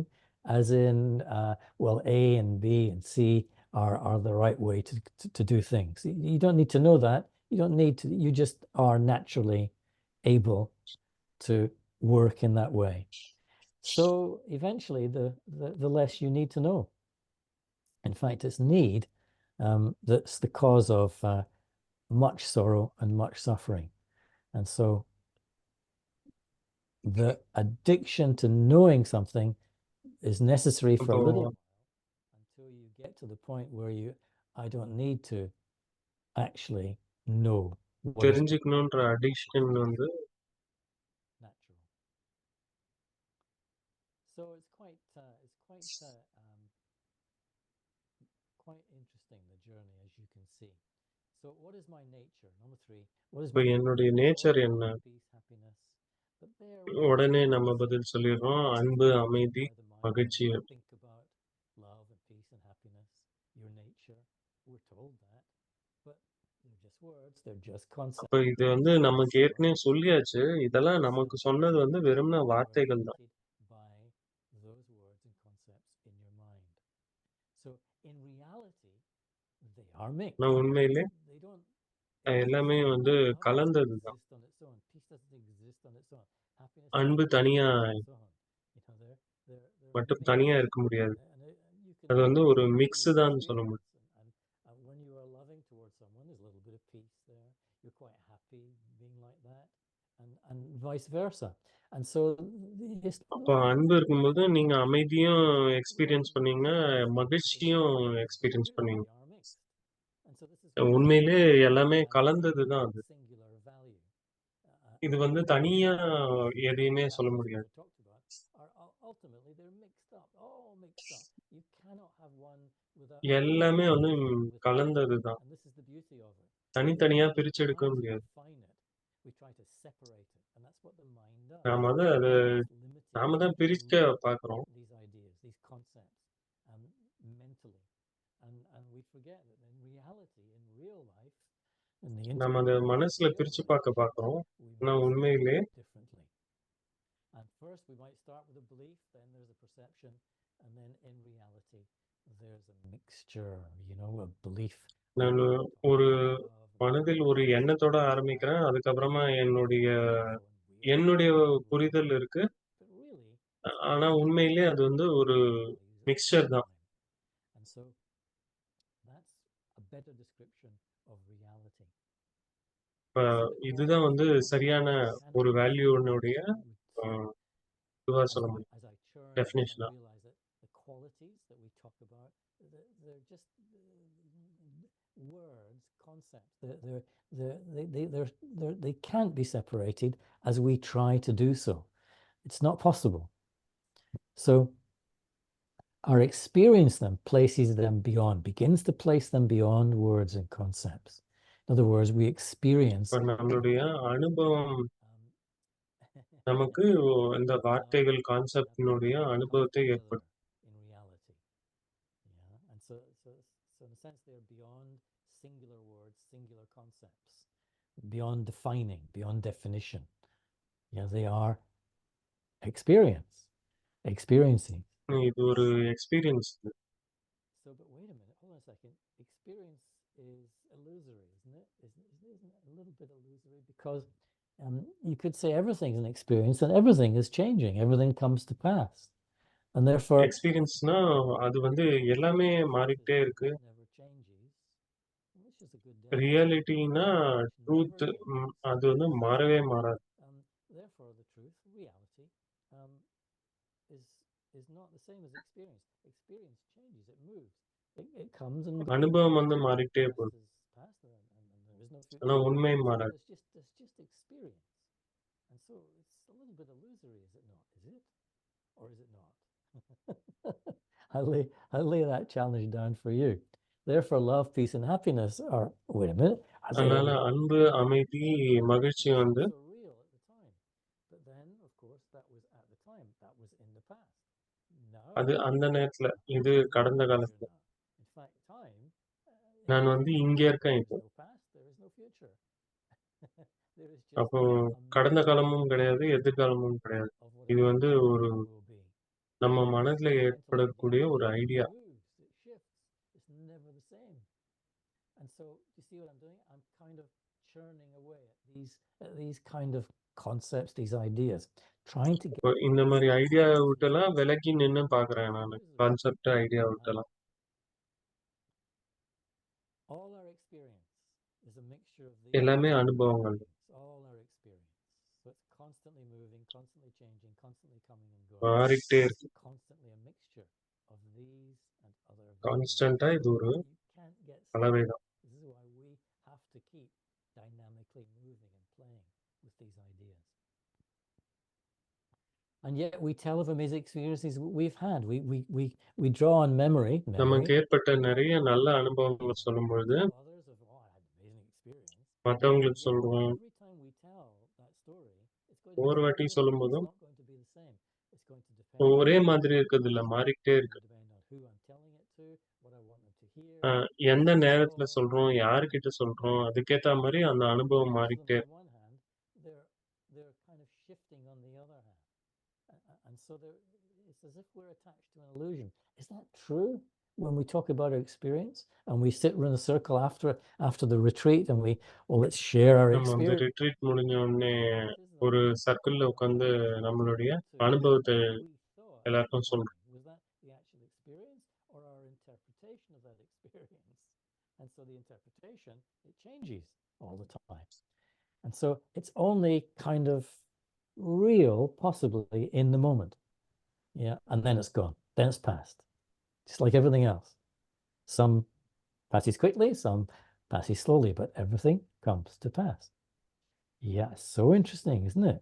as in, well, A and B and C are the right way to do things. You don't need to know that. You don't need to, you just are naturally able to work in that way. So eventually, the less you need to know. In fact, it's need that's the cause of much sorrow and much suffering. And so the addiction to knowing something is necessary for a அப்போ little while until you get to the point where I don't need to actually know what is தெரிஞ்சுக்கணுன்ற addiction வந்து natural. So it's quite interesting, the journey, as you can see. So what is my nature? Number 3. What is இப்போ my என்னுடைய nature? Nature Joy, என்ன? peace, happiness. But they're உடனே நம்ம பதில் சொல்லிடுறோம். அன்பு, அமைதி, by the mind, மகிழ்ச்சி. think about. We're told that, but they're just words, they're just concepts. அப்ப இது வந்து நமக்கு ஏற்கனவே சொல்லியாச்சு. இதெல்லாம் நமக்கு சொன்னது வந்து வெறுமனே You are வார்த்தைகள் தான். limited by those words and concepts in your mind. So in reality, they are mixed. ஆனா உண்மையிலே They don't exist எல்லாமே on வந்து their own. Love கலந்தது doesn't தான். exist on its own. Peace doesn't exist on its own. Happiness அன்பு doesn't தனியா exist on its own. They're மட்டும் mixed. தனியா இருக்க முடியாது. And you அது can வந்து ஒரு have மிக்ஸ் either தான் சொல்ல முடியும். experience. And when you are loving towards someone, there's a little bit of peace there. You're quite happy being like that, and vice versa. And so அப்ப அன்பு இருக்கும்போது நீங்க அமைதியும் எக்ஸ்பீரியன்ஸ் பண்ணீங்க, மகிழ்ச்சியும் எக்ஸ்பீரியன்ஸ் பண்ணீங்க. They are mixed. And so this is why உண்மையிலே happiness எல்லாமே has கலந்தது தான் no அது. singular value. இது வந்து தனியா எதையுமே சொல்ல Realities முடியாது. that I talked about are ultimately they're mixed up, all mixed up. You cannot have one without the எல்லாமே other. வந்து With கலந்தது தான். And this is the beauty of it. தனித்தனியா We பிரிச்சு try எடுக்கவே to முடியாது. define it. We try to separate it, and that's what the mind does. நாம வந்து அது It's limited நாம தான் to பிரிக்க limit பார்க்கிறோம். these ideas, these concepts, mentally, and we forget that in reality, in real life, in the நம்ம அத intimate மனசுல real பிரிச்சு life, பார்க்கிறோம். we ஆனா mix உண்மையிலே it differently. And first, we might start with a belief, then there's a perception, and then in reality, there's a mixture, a belief. நான் ஒரு மனதில் ஒரு எண்ணத்தோட ஆரம்பிக்கிறேன். அதுக்கப்புறமா என்னுடைய புரிதல் இருக்கு. ஆனா உண்மையிலே அது வந்து ஒரு மிக்ஸ்சர் தான். And so that's a better description of reality. இதுதான் வந்து சரியான ஒரு வேல்யூனுடைய இதுவா சொல்ல முடியும். As I churn டெஃபினிஷனா. and realize that the qualities that we talk about, they're just words, concepts. They can't be separated as we try to do so. It's not possible. So our experience then places them beyond, begins to place them beyond words and concepts. In other words, we experience. நம்மளுடைய அனுபவம் நமக்கு இந்த வார்த்தைகள் கான்செப்டினுடைய அனுபவத்தை ஏற்படுத்தும். In reality, and so in a sense they're beyond singular words, singular concepts, beyond defining, beyond definition. They are experiencing. இது ஒரு experience. So, but wait a minute, hold on a second. Experience is illusory, isn't it? Isn't it a little bit illusory? Because you could say everything's an experience and everything is changing. Everything comes to pass. And therefore எக்ஸ்பீரியன்ஸ்னா அது வந்து எல்லாமே மாறிட்டே இருக்கு. ரியாலிட்டினா truth அது வந்து மாறவே மாறாது. Therefore the truth, reality, is not the same as experience. Experience changes, it moves. It comes and goes. அனுபவம் வந்து மாறிட்டே போகுது. ஆனா உண்மை மாறாது. There's just experience. And so it's a little bit illusory, is it not? Is it? Or is it not? I'll lay that challenge down for you. Therefore, love, peace, and happiness are. Wait a minute. அதனால அன்பு, அமைதி, மகிழ்ச்சி வந்து real at the time. But then, of course, that was at the time. That was in the past. Now, அது அந்த நேரத்துல, இது கடந்த காலத்துல. In fact, time. நான் வந்து இங்க இருக்கேன் இப்போ. No past, there is no future. There is அப்போ just கடந்த காலமும் கிடையாது, எதிர்காலமும் கிடையாது. இது வந்து ஒரு நம்ம மனதில ஏற்படக்கூடிய ஒரு idea. It shifts. It's never the same. And so, you see what I'm doing? I'm kind of churning away at these kind of concepts, these ideas, trying to get. இந்த மாதிரி ஐடியா விட்டெல்லாம் விலகி நின்னு பார்க்குறேன் நானு. கான்செப்ட் ஐடியா விட்டெல்லாம். All our experience is a mixture of these. எல்லாமே அனுபவங்கள். All our experience. So it's constantly moving, constantly changing, constantly coming and going. மாறிட்டே இருக்கு. Constantly a mixture of these and other. கான்ஸ்டன்ட்டா இது ஒரு கலவைதான். This is why we have to keep dynamically moving and playing with these ideas. And yet we tell of amazing experiences we've had. We draw on memory. நமக்கு ஏற்பட்ட நிறைய நல்ல அனுபவங்கள் சொல்லும்பொழுது மற்றவங்களுக்கு சொல்றோம். ஒவ்வொரு வாட்டி சொல்லும்போதும் ஒரே மாதிரி இருக்குது இல்ல, மாறிக்கிட்டே இருக்கு. எந்த நேரத்துல சொல்றோம், யார்கிட்ட சொல்றோம், அதுக்கேத்த மாரி அந்த அனுபவம் மாறிக்கிட்டே On one hand, they're kind of shifting on the other hand. And so it's as if we're attached to an illusion. Is that true when we talk about our experience and we sit in a circle after the retreat and let's share our நம்ம அந்த experience? Retreat முடிஞ்ச உடனே ஒரு சர்க்கிள்ல உட்காந்து நம்மளுடைய To அனுபவத்த what we thought எல்லாருக்கும் happened. சொல்றோம். Was that the actual experience or our interpretation of that experience? And so the interpretation, it changes all the time. And so it's only kind of real, possibly in the moment. Yeah. And then it's gone. Then it's past. Just like everything else. Some passes quickly, some passes slowly, but everything comes to pass. Yeah. So interesting, isn't it?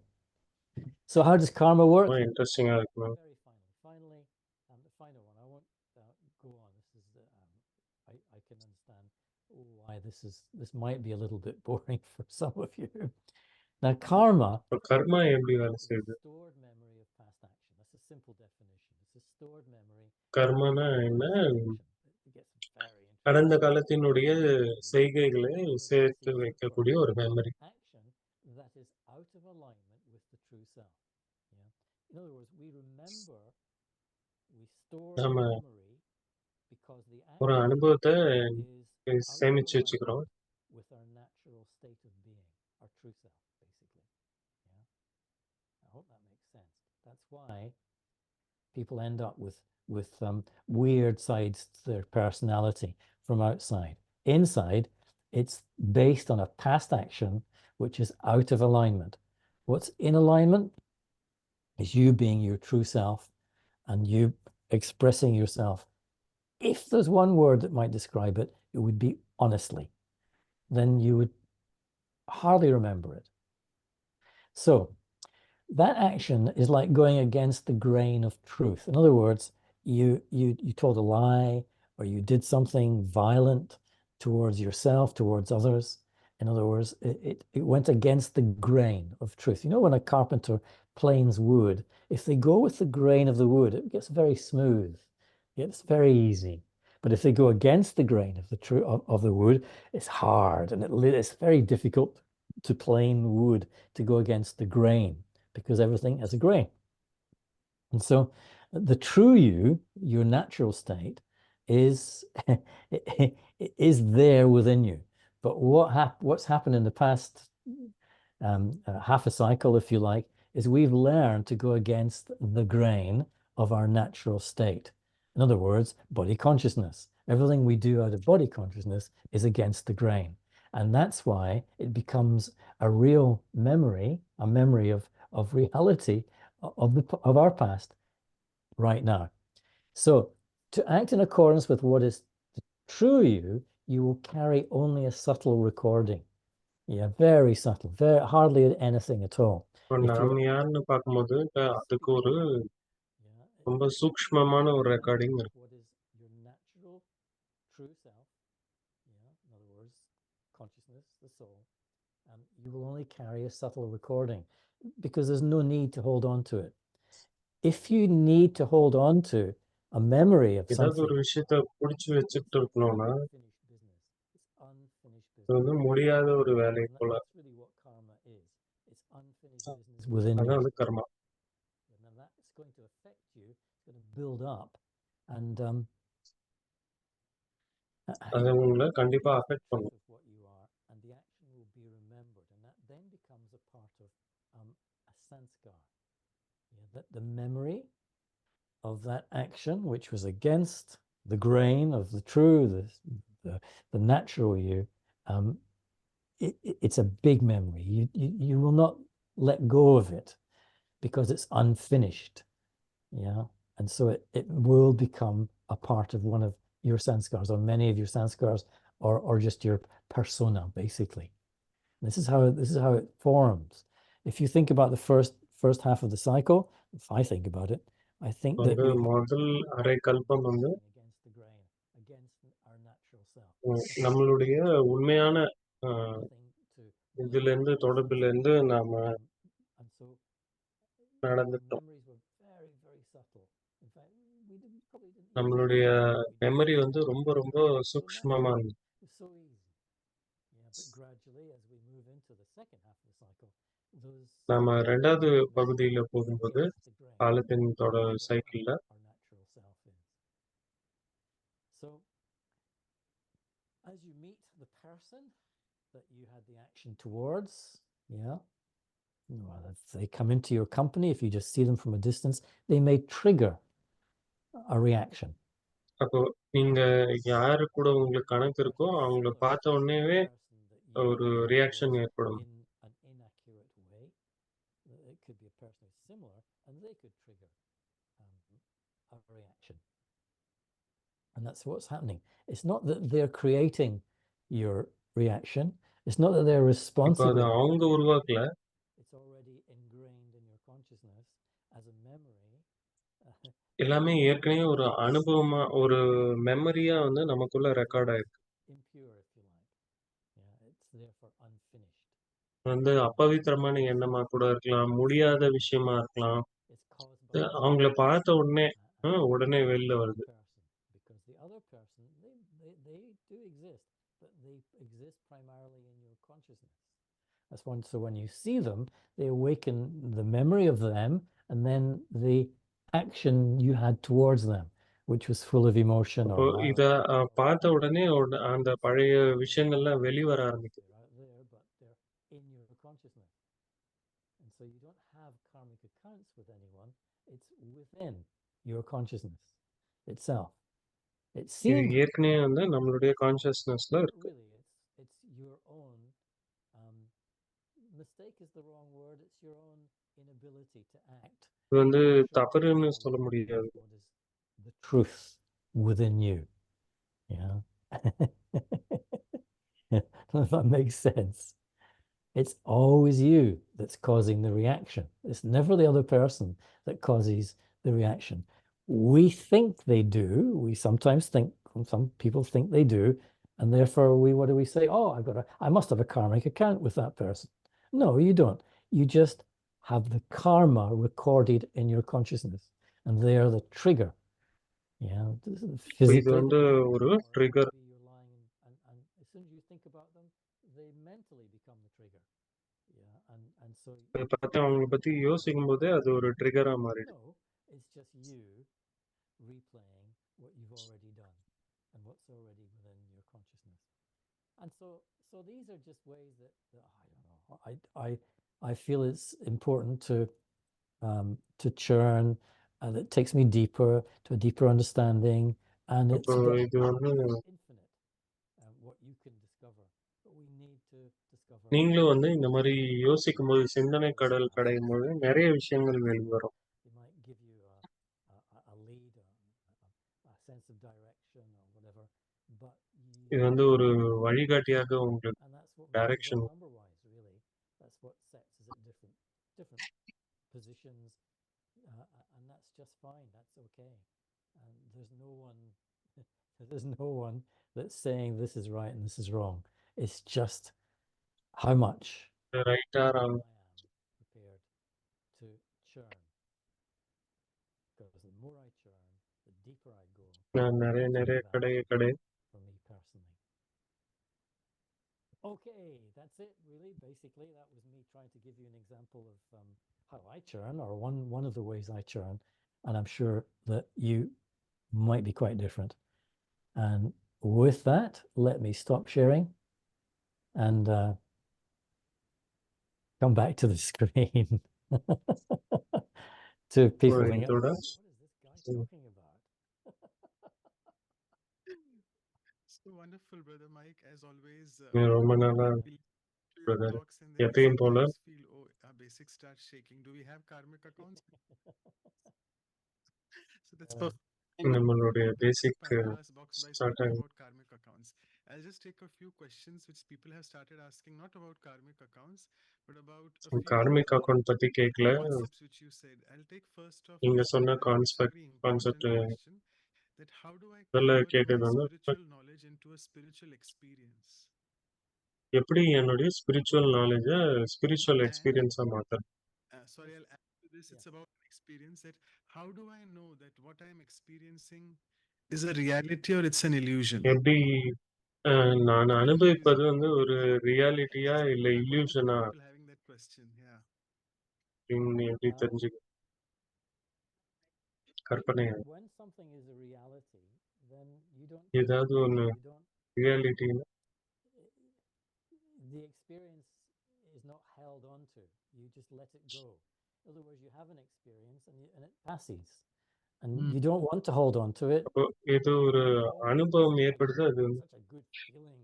So how does karma work? ரொம்ப இன்ட்ரெஸ்டிங்கா இருக்கு ma'am. Very finally, the final one. I won't go on. This is I can understand why this might be a little bit boring for some of you. Now, karma இப்ப கர்மா எப்படி வேலை is a செய்யுது? stored memory of past action. That's a simple definition. It's a stored memory கர்மானா என்ன? action. It gets very interesting. கடந்த காலத்தினுடைய செய்கைகளை In other words, சேர்த்து it's a வைக்கக்கூடிய ஒரு memory. action that is out of alignment with the true self. Yeah. In other words, we store நம்ம memory because the ஒரு action அனுபவத்த is out of சேமிச்சு alignment வச்சுக்கிறோம். with our natural state of being, our true self, basically. Yeah. I hope that makes sense. That's why people end up with weird sides to their personality from outside. Inside, it's based on a past action which is out of alignment. What's in alignment is you being your true self and you expressing yourself. If there's one word that might describe it, it would be honestly. Then you would hardly remember it. So that action is like going against the grain of truth. In other words, you told a lie, or you did something violent towards yourself, towards others. In other words, it went against the grain of truth. You know, when a carpenter planes wood, if they go with the grain of the wood, it gets very smooth. It's very easy. But if they go against the grain of the wood, it's hard, and it's very difficult to plane wood to go against the grain, because everything has a grain. And so the true you, your natural state, is is there within you. But what's happened in the past half a cycle, if you like, is we've learned to go against the grain of our natural state. In other words, body consciousness. Everything we do out of body consciousness is against the grain. And that's why it becomes a real memory, a memory of reality of our past right now. So to act in accordance with what is the true you will carry only a subtle recording. Yeah, very subtle, hardly anything at all. இப்ப If நாம you're யாருன்னு பார்க்கும்போது, அதுக்கு ஒரு yeah, ரொம்ப if you're சூக்ஷ்மமான ஒரு in recording alignment with இருக்கு. what is your natural true self, yeah, in other words, consciousness, the soul, you will only carry a subtle recording, because there's no need to hold on to it. If you need to hold on to a memory of ஏதாவது ஒரு something, விஷயத்த புடிச்சு வச்சுக்கிட்டு இருக்கணும்னா, unfinished business. It's unfinished அது வந்து business. முடியாத ஒரு வேலை And போல. that's really what karma is. It's unfinished business within you. அதான் வந்து கர்மா. And then that's going to affect you. It's going to build up, and அது it உங்கள will கண்டிப்பா reveal the அஃபெக்ட் truth பண்ணும். of what you are, and the action will be remembered, and that then becomes a part of a sanskar. Yeah, that the memory of that action, which was against the grain of the true, the natural you, it's a big memory. You will not let go of it because it's unfinished. Yeah. And so it will become a part of one of your sanskars, or many of your sanskars, or just your persona, basically. This is how it forms. If you think about the first half of the cycle, if I think about it, I think that வந்து we have முதல் அரை கல்பம் வந்து against the grain, against our natural self. நம்மளுடைய உண்மையான Nothing to இதிலிருந்து தொடர்பிலிருந்து நாம and so நடந்துட்டோம். memories were very, very subtle. In fact, we probably didn't நம்மளுடைய We மெமரி never வந்து thought ரொம்ப about ரொம்ப that. It was so சூக்ஷ்மமா natural. இருந்தது. It was so easy. Yeah, but gradually, as we move into the second half of the cycle, those நாம 2வது memories பகுதியில get போகும்போது, off the grain. காலத்தின் And that's what சைக்கிள்ல our natural self is. So, as you meet the person that you had the action towards, yeah, well, if they come into your company, if you just see them from a distance, they may trigger a reaction. அப்போ நீங்க யாரு கூட உங்களுக்கு கணக்கு But இருக்கோ, if அவங்கள similarly, பார்த்த the உடனேவே person that you ஒரு acted ரியாக்ஷன் towards ஏற்படும். in an inaccurate way, it could be a person who's similar, and they could trigger a reaction. And that's what's happening. It's not that they're creating your reaction. It's not that they're இப்போ அது responsible. அவங்க உருவாக்கல. It's already ingrained in your consciousness as a memory. எல்லாமே ஏற்கனவே ஒரு அனுபவமா, ஒரு மெமரியா வந்து நமக்குள்ள ரெக்கார்ட் ஆயிருக்கு. Impure, if you like. Yeah, it's therefore unfinished. வந்து அப்பவித்திரமான எண்ணமா கூட இருக்கலாம், முடியாத விஷயமா இருக்கலாம். It's caused by அவங்கள பார்த்த உடனே உடனே the வெளில other வருது. person, because the other person, they do exist, but they exist primarily in your consciousness. That's one. So when you see them, they awaken the memory of them, and then the action you had towards them, which was full of emotion or அப்போ love. இத பார்த்த உடனே அந்த பழைய விஷயங்கள்லாம் வெளிவர ஆரம்பிக்குது. They're out there, but they're in your consciousness. And so you don't have karmic accounts with anyone. It's within your consciousness itself. It's இது seen, ஏற்கனவே வந்து நம்மளுடைய கான்ஷியஸ்னஸ்ல but இருக்கு. really it's your own um, mistake is the wrong word. It's your own inability to act. இது வந்து From தவறுன்னு alignment சொல்ல முடியாது. with what is the truth within you. Yeah. If that makes sense. It's always you that's causing the reaction. It's never the other person that causes the reaction. We think they do. We sometimes think, some people think they do. And therefore, what do we say? Oh, I must have a karmic account with that person. No, you don't. You just have the karma recorded in your consciousness. And they're the trigger. Yeah, இப்போ இது physically, வந்து ஒரு or trigger. maybe you're lying and as soon as you think about them, they mentally become the trigger. Yeah, and so இத பத்தி அவங்கள பத்தி யோசிக்கும் போதே அது ஒரு ட்ரிகரா மாறிடுது. no, it's just you replaying what you've already done and what's already within your consciousness. And so these are just ways that I don't know. I feel it's important to churn, and it takes me deeper to a deeper understanding, and it's அப்போ இது வந்து infinite what you can discover, but we need to discover. நீங்களும் வந்து இந்த மாதிரி யோசிக்கும்போது, சிந்தனை கடல் கடையும்போது நிறைய விஷயங்கள் வெளிவரும். They might give you a lead, a sense of direction or whatever, but இது வந்து ஒரு வழிகாட்டியாக உங்களுக்கு and that's what moves us direction. all number-wise, really. That's what sets us at different positions, and that's just fine. That's okay. And there's no one, there's no one that's saying this is right and this is wrong. It's just how much ரைட்டா I am prepared to churn. Because the more I churn, the deeper I go. நிறைய நிறைய கடை For me personally. Okay, that's it really. Basically, that was me trying to give you an example of how I churn, or one of the ways I churn. And I'm sure that you might be quite different. And with that, let me stop sharing and come back to the screen. To people thinking, oh, what is this guy talking about? So wonderful, brother Mike. As always, ரொம்ப நல்லா we to your brother. talks, and then we எப்பயும் போல sometimes feel, oh, our basics start shaking. Do we have karmic accounts? So that's perfect. நம்மளுடைய பேசிக் Pandora's box by start speaking ஆகும். about karmic accounts. I'll just take a few questions which people have started asking, not about karmic accounts, but about a few karmic account பத்தி கேட்கல. concepts which you said. I'll take first off நீங்க this சொன்ன one. I think it's a very important concept question. That how do I முதல்ல convert my கேட்டது வந்து spiritual knowledge into a spiritual experience? எப்படி என்னுடைய spiritual நாலேஜ spiritual And எக்ஸ்பீரியன்ஸா மாத்துறது. sorry, I'll add to this. Yeah. It's about experience. That how do I know that what I'm experiencing is a reality or it's an illusion? எப்படி நான் Because அனுபவிப்பது வந்து ஒரு it's ரியாலிட்டியா இல்ல very important for இல்யூஷனா people having that question. Yeah. அப்படின்னு எப்படி Um, தெரிஞ்சுக்க கற்பனையா when something is a reality, then you don't ஏதாவது cling, ஒண்ணு you don't, ரியாலிட்டின்னு the experience is not held on to. You just let it go. In other words, you have an experience and it passes. And Mm. you don't want to hold on to it. அப்போ ஏதோ ஒரு You hold on to அனுபவம் something ஏற்படுது because அது you get வந்து such a good feeling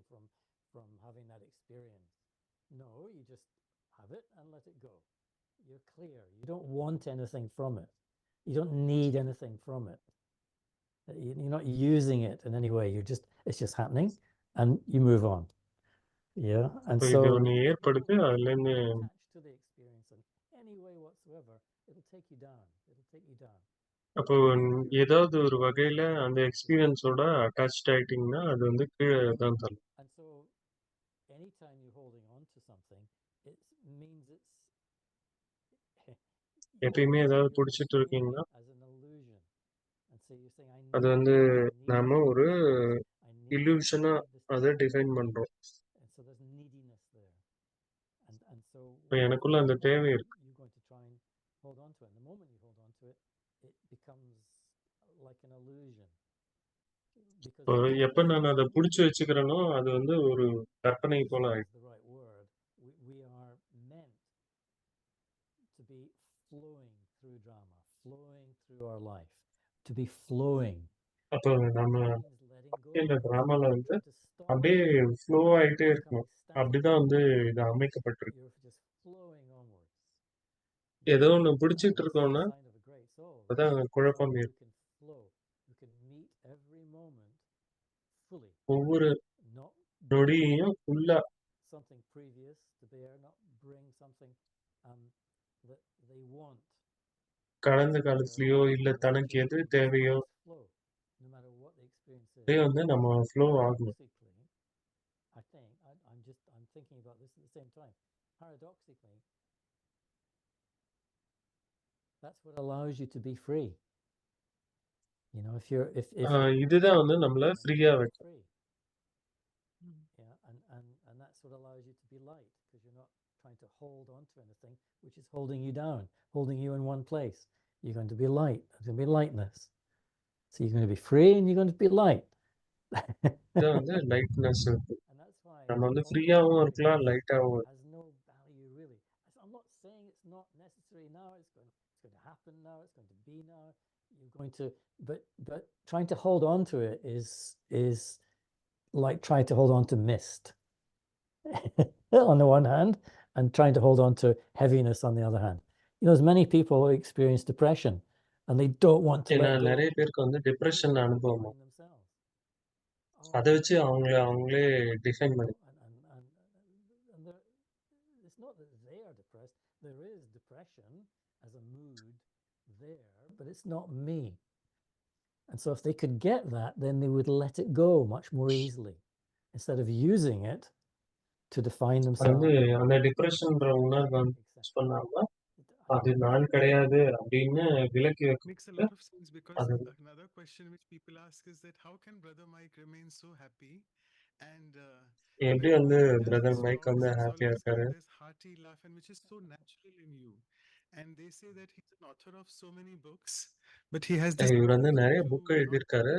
from having that experience. No, you just have it and let it go. You're clear. You don't want anything from it. You don't need anything from it. You're not using it in any way. It's just happening and you move on. Yeah. And இப்போ so இது ஒண்ணு if you ஏற்படுது hold அதுல இருந்து attached to the experience in any way whatsoever, it'll take you down. It'll take you down. அப்போ ஏதாவது ஒரு வகையில அந்த எக்ஸ்பீரியன்ஸோட அட்டாச்ட் ஆயிட்டீங்கன்னா அது வந்து கீழே தான் தள்ளும் And so anytime you're holding on to something, it means எப்பயுமே ஏதாவது you're பிடிச்சிட்டு perceiving இருக்கீங்கன்னா it as an illusion. And so you're saying, அது வந்து I need நாம to ஒரு possess this. I இல்யூஷனா need this to அதை happen டிஃபைன் to me. பண்றோம் And so there's neediness there. And so இப்போ when you எனக்குள்ள hold அந்த on to தேவை it, இருக்கு you're going to try and hold on to it. And the moment you hold on to it, it becomes like an illusion. Because இப்போ we எப்ப நான் அதை பிடிச்சி வச்சுக்கிறேனோ அது வந்து ஒரு கற்பனை போல illusion is ஆயிடும் the right word. We are meant to be flowing through drama, flowing through our life, to be flowing. அப்போ நம்ம That means letting go. இந்த டிராமால வந்து To stop அப்படியே ஃப்ளோ ஆயிட்டே இருக்கணும் becoming static. அப்படிதான் வந்து இது அமைக்கப்பட்டிருக்கு You're just flowing onwards. ஏதோ ஒண்ணு And பிடிச்சிட்டு this is இருக்கோம்னா the sign of a great soul. அதான் குழப்பம் Someone who ஏற்படும் can flow, who can meet every moment fully, ஒவ்வொரு not bring நொடியையும் ஃபுல்லா something previous to bear, not bring something that they want கடந்த to bear, காலத்துலயோ இல்ல but தனக்கு simply எது just தேவையோ flow, no matter what the experience is. அதே வந்து நம்ம ஃப்ளோ ஆகணும் Paradoxically, I think I'm thinking about this at the same time. Paradoxically, that's what allows you to be free. You know, if you're if இதுதான் வந்து நம்மள then ஃப்ரீயா you're வைக்கும் free. Yeah, and that's what allows you to be light because you're not trying to hold on to anything which is holding you down, holding you in one place. You're going to be light. There's going to be lightness. So you're going to be free and you're going to be light. இதான் வந்து lightness இருக்கு And that's why நம்ம வந்து holding ஃப்ரீயாவும் on இருக்கலாம் லைட்டாவும் has no value really. I'm not saying it's not necessary now. It's going to happen now. It's going to be now. You're going to, but trying to hold on to it is like trying to hold on to mist on the one hand, and trying to hold on to heaviness on the other hand. You know, there's many people who experience depression, and they don't want to ஏன்னா let go. நிறைய பேருக்கு வந்து They depression really அனுபவம் find themselves. அதை வச்சு அவங்களே define பண்ணி And it's not that they are depressed. There is depression as a mood there, but it's not me. And so if they could get that, then they would let it go much more easily instead of using it to define அது வந்து themselves. அந்த டிப்ரெஷன்ற உணர்வு வந்து use பண்ணாம அது நான் கிடையாது அப்படின்னு விலக்கி Makes a வைக்கிறது lot of sense because அது another question which people ask is that how can Brother Mike remain so happy? And எப்படி whenever வந்து he does brother his mike talks, வந்து he's ஹாப்பியா always இருக்காரு got this hearty laugh, and which is so natural in you. And they say that he's an author of so many books, but he has this இவர் வந்து ability நிறைய to book எழுதியிருக்காரு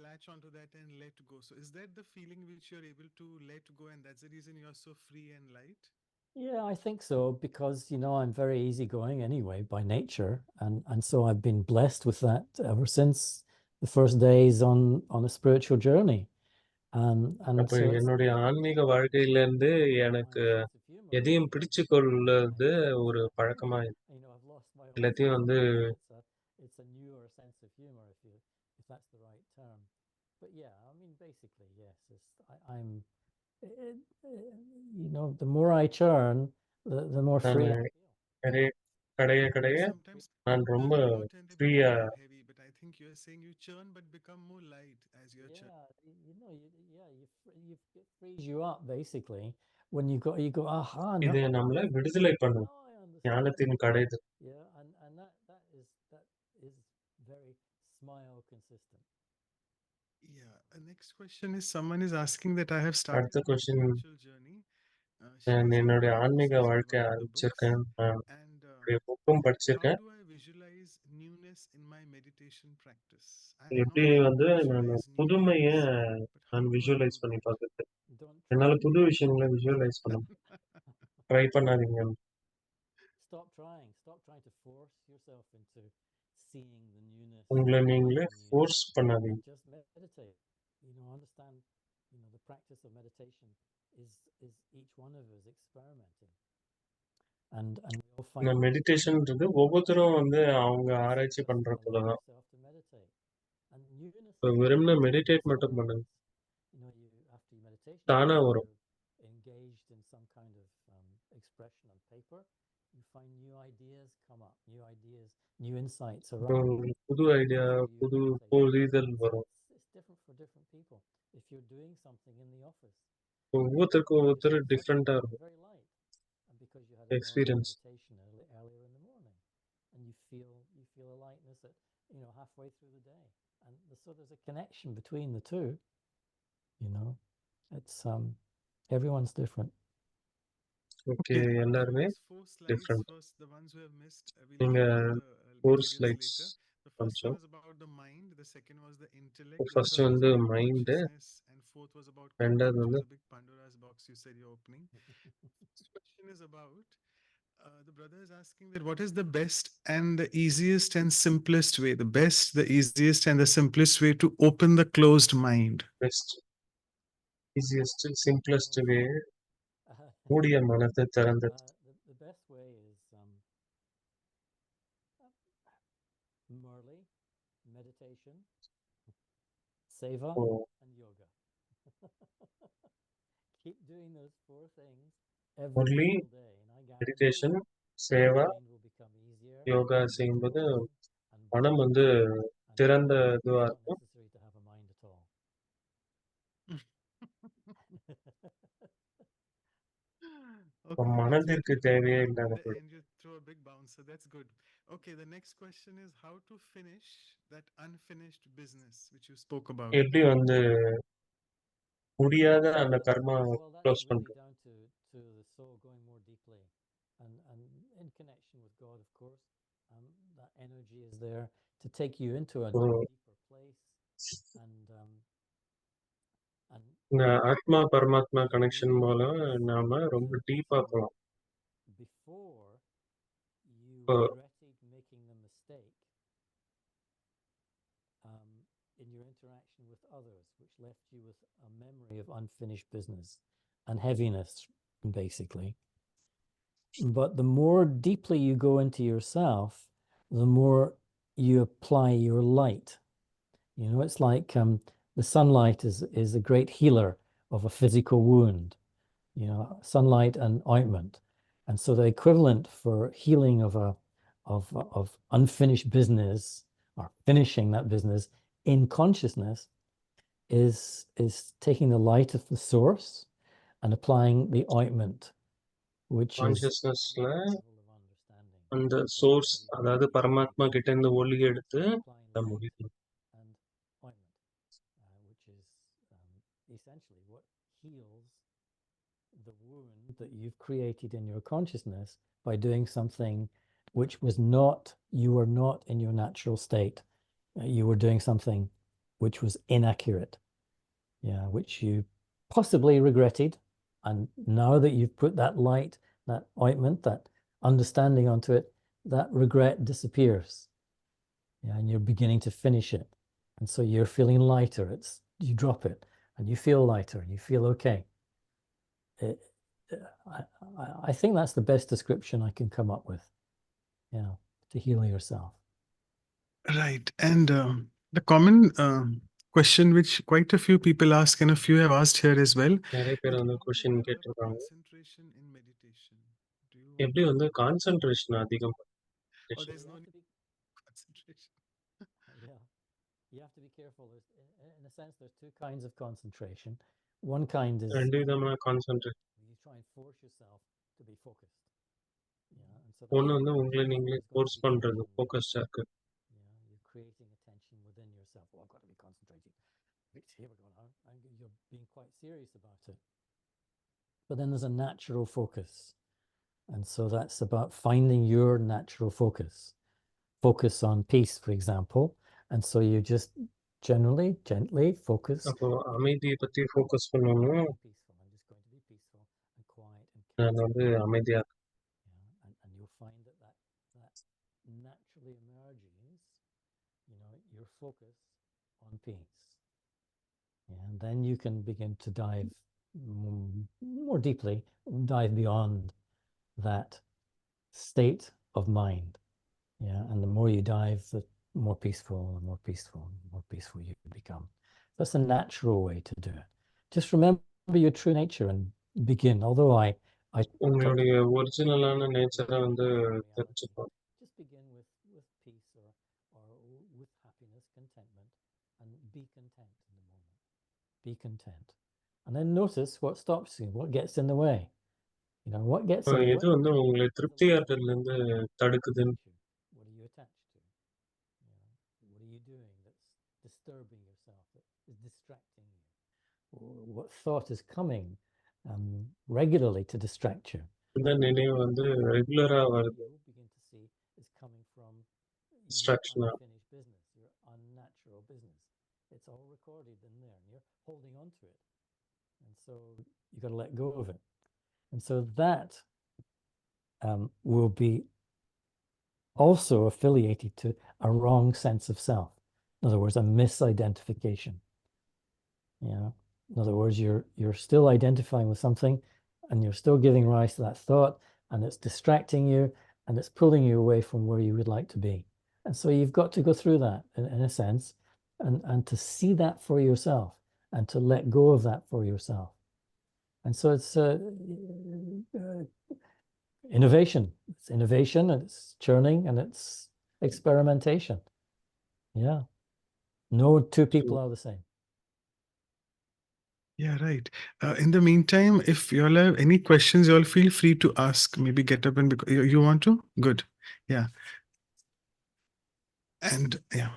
latch onto that and let go. So is that the feeling which you're able to let go, and that's the reason you're so free and light? Yeah, I think so because you know I'm very easygoing anyway by nature, and so I've been blessed with that ever since the first days on a spiritual journey. And அப்ப so it's என்னுடைய ஆன்மீக வாழ்க்கையில இருந்து எனக்கு my sense of humor. எதையும் பிடிச்சு கொள்வது ஒரு பழக்கமா இருக்கு. You know, I've lost my old எல்லாத்தையும் sense of வந்து humor. It's a newer sense of humor if that's the right term. But yeah, I mean basically yes. I'm you know, the more I churn, the more நான் free I feel. நிறைய கடைய கடைய Sometimes நான் people ரொம்ப churn a lot and they become ஃப்ரீயா more heavy, but I think you're saying you churn but become more light as you're churning. Yeah, you know, it frees you up basically when you go, aha, no, இது நம்மள விடுதலை பண்ணும் now I understand. ஞானத்தின் கடைதல் Yeah, and that is very smile consistent. Yeah. Next question is someone is asking that I have started அடுத்த my question, spiritual journey. She நான் has read என்னுடைய the books, ஆன்மீக she's வாழ்க்கைய read the books, ஆரம்பிச்சிருக்கேன். நான் and புக்கும் how படிச்சிருக்கேன். do I visualize newness in my meditation practice? I am எப்படி not able to வந்து நான் visualize new புதுமைய things, but how நான் do I do விஷுவலைஸ் பண்ணி that? பார்க்குறது. Don't என்னால try. புது விஷயங்கள விஷுவலைஸ் பண்ண ட்ரை பண்ணாதீங்க. Stop trying. Stop trying to force yourself into seeing the newness உங்கள and நீங்களே feeling the newness, ஃபோர்ஸ் பண்ணாதீங்க. and just meditate. Understand. The practice of meditation is each one of us experimenting, and we all இந்த find மெடிடேஷன்ன்றது ஒவ்வொருத்தரும் வந்து அவங்க just ஆராய்ச்சி just பண்றப்போ allow தான். yourself to meditate. And newness இப்போ is வெறும்னே inevitable. மெடிடேட் It's மட்டும் பண்ணுங்க. arise. You after your meditation, தானா வரும். you're engaged in some kind of expression on paper. You find new ideas come up, new ideas, new insights arise. புது idea, After you புது meditate, புரிதல் so வரும். it's different for different people. If you're doing something in the office ஒவ்வொருத்தருக்கும் and ஒவ்வொருத்தர் suddenly டிஃப்ரெண்ட்டா you feel இருக்கும் very light, and because you had a morning experience. meditation earlier in the morning, and you feel a lightness at halfway through the day, and so there's a connection between the two. It's everyone's different. Okay, Okay, there எல்லாருமே was 4 slides. Different. First, the ones who have missed, we'll நீங்க give you the 4 materials slides later. The first one காமிச்சோம். was about the mind, the second was the intellect, the first third was வந்து about mind, consciousness, and fourth was about karma, ரெண்டாவது which வந்து was a big Pandora's box you said you're opening. First question is about the brother is asking that what is the best and the easiest and simplest way, the best, the easiest, and the simplest way to open the closed mind? Best, easiest, simplest way Uh, மூடிய மனத்தை திறந்தது. the best way is Murli, meditation, seva, oh, and yoga. Keep doing those 4 things every only single day, and I guarantee meditation, you, your seva, mind will become easier yoga and more செய்யும்போது open and மனம் brighter. வந்து And திறந்த it's இதுவா not இருக்கும். necessary to have a mind at all. Okay, that's மனதிற்கு very good. தேவையே At இல்லாத the போயிடும். end, you throw a big bouncer. That's good. Okay, the next question is how to finish that unfinished business which you spoke about. எப்படி வந்து முடியாத அந்த கர்மா Well, that's close really பண்றது. down to the soul going more deeply, and in connection with God, of course. That energy is there to take you into a so deeper place, and and இந்த ஆத்மா பரமாத்மா you connection மூலம் realize நாம that ரொம்ப டீப்பா போகலாம். before you இப்போ regretted making the mistake um, in your interaction with others, which left you with a memory of unfinished business and heaviness, basically. But the more deeply you go into yourself, the more you apply your light. It's like the sunlight is a great healer of a physical wound. Sunlight and ointment, and so the equivalent for healing of unfinished business or finishing that business in consciousness is taking the light of the source and applying the ointment, which is a கான்சியஸ்னஸ்ல deeper level of understanding அந்த that source, everybody அதாவது everybody பரமாத்மா can கிட்ட do. இருந்து ஒளி எடுத்து So applying நம்ம light முடிக்கணும். and ointment, which is essentially what heals the wound that you've created in your consciousness by doing something which was not, you were not in your natural state. You were doing something which was inaccurate, which you possibly regretted. And now that you've put that light, that ointment, that understanding onto it, that regret disappears. And you're beginning to finish it. And so you're feeling lighter. You drop it and you feel lighter and you feel okay. I think that's the best description I can come up with, to heal yourself. Right. And the common question which quite a few people ask, and a few have asked here as well, நிறைய பேர் that வந்து how to question develop கேட்டிருக்காங்க. concentration in meditation. Do you want எப்படி to? வந்து concentration அதிகம் Oh, Well, there's you no have need to be, for concentration. yeah, you have to be careful. In a sense, there's two kinds of concentration. One kind is ரெண்டு விதமான concentrate. you try and force yourself to be focused, and so that's ஒண்ணு one வந்து kind. உங்களை You've நீங்களே always got to force be பண்றது, creating, ஃபோக்கஸ்டா இருக்கு. you're creating attention within yourself. Oh, I've got to be concentrating. here we're going on, you're being quite serious about it. But then there's a natural focus. And so that's about finding your natural focus. Focus on peace, for example. And so you just generally, gently focus. அப்போ அமைதியை பத்தி focus பண்ணணும். Peaceful. I'm just going to be peaceful and quiet and நான் வந்து அமைதியா and you'll find that naturally emerges, your focus on peace. Yeah, and then you can begin to dive more deeply, dive beyond that state of mind. Yeah, and the more you dive, the more peaceful and more peaceful and more peaceful you become. That's a natural way to do it. Just remember your true nature and begin. Although I உங்களுடைய ஒரிஜினலான நேச்சரை வந்து தெரிஞ்சுக்கணும். just begin with peace or with happiness, contentment, and be content in the moment. Be content, and then notice what stops you, what gets in the way. What gets in the way. எது வந்து உங்களை திருப்தியாற்றதுல இருந்து தடுக்குதுன்னு. What are you attached to? What are you doing that's disturbing yourself, that is distracting you? What thought is coming regularly to distract you? இந்த நினைவு வந்து ரெகுலரா வருது. You'll begin to see is coming from Distraction. your unfinished business, your unnatural business. It's all recorded in there, and you're holding on to it. And so you've got to let go of it. And so that will be also affiliated to a wrong sense of self. In other words, a misidentification. In other words, you're still identifying with something, and you're still giving rise to that thought, and it's distracting you, and it's pulling you away from where you would like to be. And so you've got to go through that in a sense, and to see that for yourself, and to let go of that for yourself. And so it's innovation. It's innovation, and it's churning, and it's experimentation. Yeah. No two people are the same. Yeah, right. In the meantime, if you all have any questions, you all feel free to ask. Maybe get up and you want to? Good. Yeah. And yeah.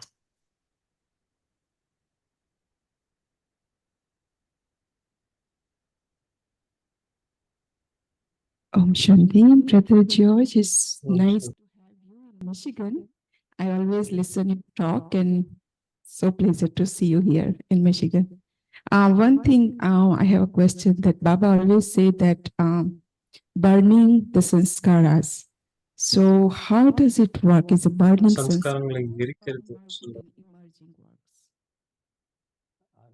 Shanti, Brother George, it's nice to have you in Michigan. I always listen you talk, and so pleasure to see you here in Michigan. One thing, I have a question that Baba always say that burning the sanskaras. So how does it work? Is a burning சம்ஸ்காரங்களை எரிக்கிறது emerging works?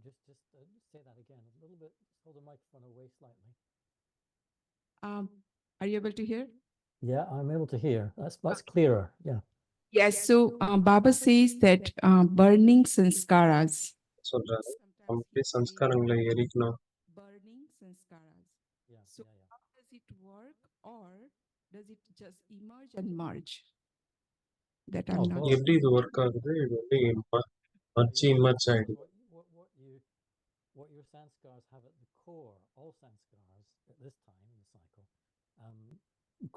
Just say that again a little bit. Hold the microphone away slightly. Are you able to hear? Yeah, I'm able to hear. That's clearer. Yeah. Yes. So Baba says that burning sanskaras. சொல்றாரு. நம்மளுடைய சம்ஸ்காரங்களை எரிக்கணும். Burning sanskaras. Yeah. So how does it work, or does it just emerge and merge? That I'm not. எப்படி இது work ஆகுது? இது வந்து merge ஆயிடுது. What your sanskars have at the core, all sanskars at this time in the cycle,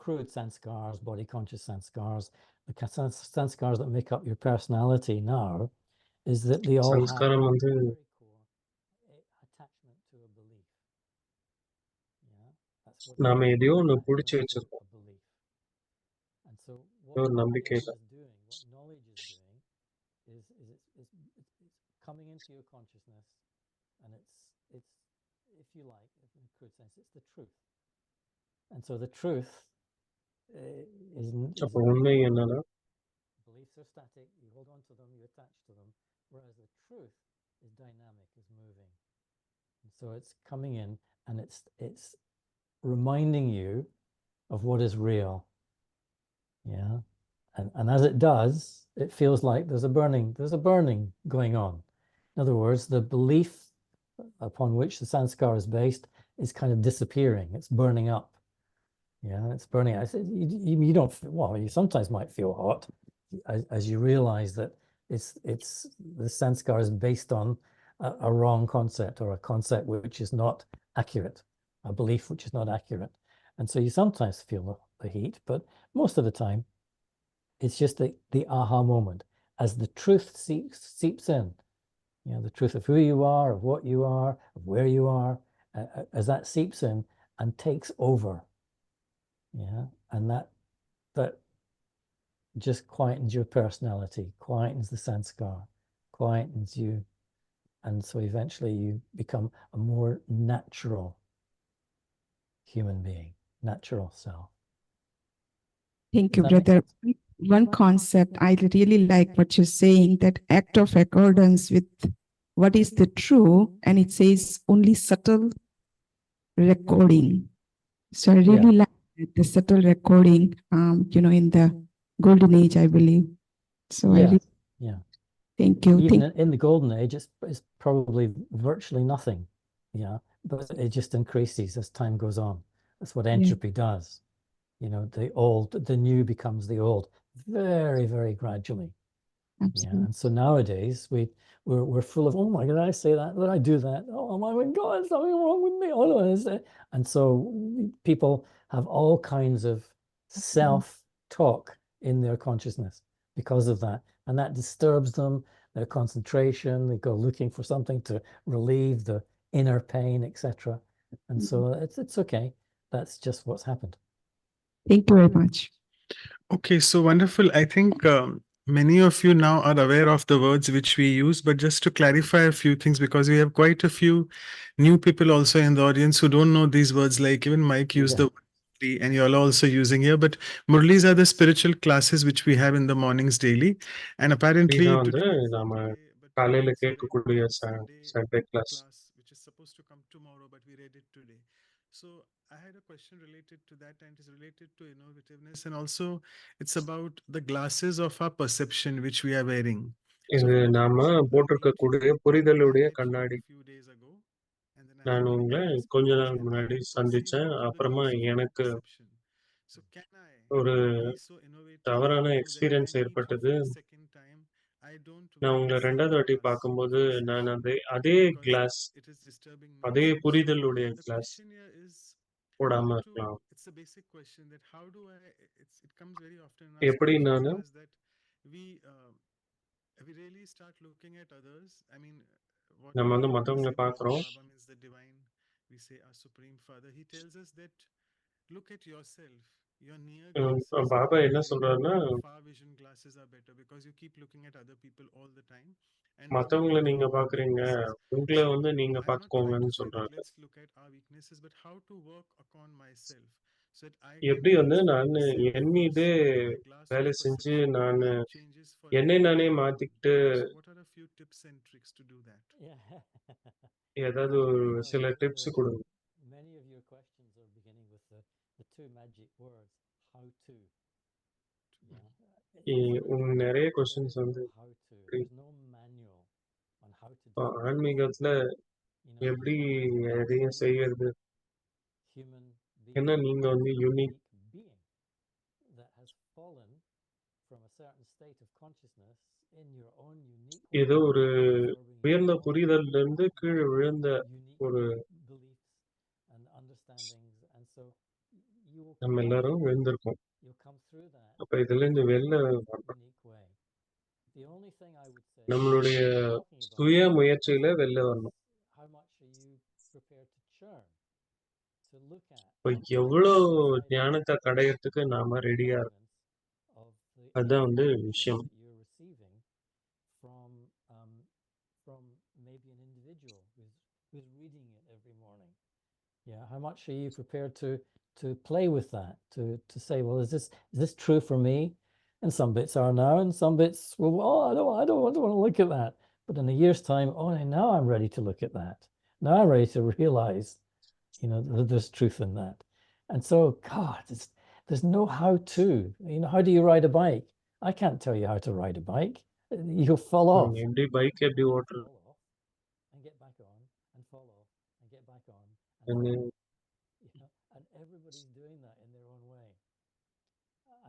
crude sanskars, body conscious sanskars, the sanskars that make up your personality now, is that they all சம்ஸ்காரம் have வந்து very core attachment to a belief. Yeah, that's what நாம எதையோ ஒண்ணு attachment புடிச்சு to வச்சிருக்கோம். a belief. And so what ஒரு நம்பிக்கையில. is doing, what knowledge is doing, is it's coming into your consciousness, and it's if you like, in a crude sense, it's the truth. And so the truth is அப்போ உண்மை என்னன்னா beliefs are static, you hold on to them, you attach to them, whereas the truth is dynamic, is moving. And so it's coming in, and it's reminding you of what is real. Yeah. And as it does, it feels like there's a burning going on. In other words, the belief upon which the sanskar is based is kind of disappearing. It's burning up. Yeah, it's burning out. You don't, well, you sometimes might feel hot as you realize that it's the sanskar is based on a wrong concept, or a concept which is not accurate, a belief which is not accurate. And so you sometimes feel the heat, but most of the time, it's just the aha moment as the truth seeps in. You know, the truth of who you are, of what you are, of where you are, as that seeps in and takes over. Yeah, and that just quietens your personality, quietens the sanskar, quietens you, and so eventually you become a more natural human being, natural self. Thank Does you, that make brother. sense? One concept I really like what you're saying, that act of accordance with what is the true, and it says only subtle recording. So I really like the subtle recording, in the golden age, I believe. So I really Yeah. thank you. Even in the golden age, it's probably virtually nothing. Yeah, but it just increases as time goes on. That's what entropy does. You know, the new becomes the old very, very gradually. Absolutely. Yeah, and so nowadays we're full of, oh my God, did I say that? Did I do that? Oh my God, something wrong with me. Oh no, and so people have all kinds of self-talk in their consciousness because of that, and that disturbs them, their concentration. They go looking for something to relieve the inner pain, etc. And so it's okay. That's just what's happened. Thank you very much. Okay, so wonderful. I think many of you now are aware of the words which we use, but just to clarify a few things, because we have quite a few new people also in the audience who don't know these words, like even Mike used the word Murli, and you all are also using here. But Murlis are the spiritual classes which we have in the mornings daily. And apparently, இதான் வந்து today is நாம Sunday, but காலையில it's கேட்கக்கூடிய a Sunday Sunday class. class which is supposed to come tomorrow, but we read it today. So I had a question related to that, and it is related to innovativeness, and also it's about the glasses of our perception which we are wearing. இது நாம போட்டிருக்கக்கூடிய புரிதலுடைய I met you கண்ணாடி. a few days ago, and then I நான் had a very உங்களை nice கொஞ்ச நாள் conversation. I முன்னாடி could perceive சந்திச்சேன். you through the அப்புறமா lens of your எனக்கு perception. So can I ஒரு be so innovative தவறான with you that when experience I meet you ஏற்பட்டது. for the second time, I don't நான் wear உங்களை the same ரெண்டாவது வாட்டி glass பார்க்கும்போது of நான் perception அதே because class, it is disturbing me அதே so. So புரிதலுடைய the class question here is போடாம how to, இருக்கலாம். it's a basic question that how do I, it comes very often in our எப்படி spiritual நான் class that we really start looking at others. I mean, what நம்ம வந்து we மற்றவங்களை say Baba, பார்க்குறோம். Baba means the divine, we say our supreme father. He tells us that look at yourself. Your near glasses Baba are என்ன better, சொல்றாருன்னா, your far vision glasses are better because you keep looking at other people all the time and don't மற்றவங்களை look நீங்க at your பாக்குறீங்க, weaknesses. உங்களை So வந்து நீங்க I'm not trying to பார்த்துக்கோங்கன்னு say that சொல்றாரு. let's look at our weaknesses, but how to work upon myself so that I can எப்படி வந்து transform நான் the self என் first, மீதே so that my glass of வேலை செஞ்சு perception நான் changes for என்னை நானே everybody around me. மாத்திக்கிட்டு So what are a few tips and tricks to do that? ஏதாவது ஒரு சில டிப்ஸ் கொடுங்க. Many of your questions are beginning with the two magic words, how to. நிறைய There questions is no வந்து how to. There's no manual on how to do it. ஆன்மீகத்துல எப்படி எதையும் செய்யறது, Human ஏன்னா being, நீங்க வந்து unique. being that has fallen from a certain state of consciousness in your own unique way, ஏதோ ஒரு absorbing your உயர்ந்த own புரிதல்ல இருந்து கீழே விழுந்த unique ஒரு beliefs and understandings, and so you will நம்ம come out எல்லாரும் of that. விழுந்திருக்கோம். You'll come through that அப்ப இதுல இருந்து வெளில வரணும். unique way. The only thing I would say நம்மளுடைய talking about சுய this முயற்சியில is வெளில வரணும். how much are you prepared to churn, to look at, இப்ப and to எவ்வளோ inside ஞானத்தை கடையறதுக்கு நாம ரெடியா இருக்கோம், elements of the அதுதான் வந்து information விஷயம். that you're receiving from maybe an individual who's reading it every morning. Yeah, how much are you prepared to play with that, to say, well, is this true for me? And some bits are now, and some bits, well, oh, I don't want to look at that. But in a year's time, oh, now I'm ready to look at that. Now I'm ready to realize, that there's truth in that. And so, God, there's no how to. How do you ride a bike? I can't tell you how to ride a bike. You'll fall off. எப்படி bike எப்படி ஓட்டுறது, Fall off and get back on, and fall off and get back on, and fall off. And everybody's doing that in their own way.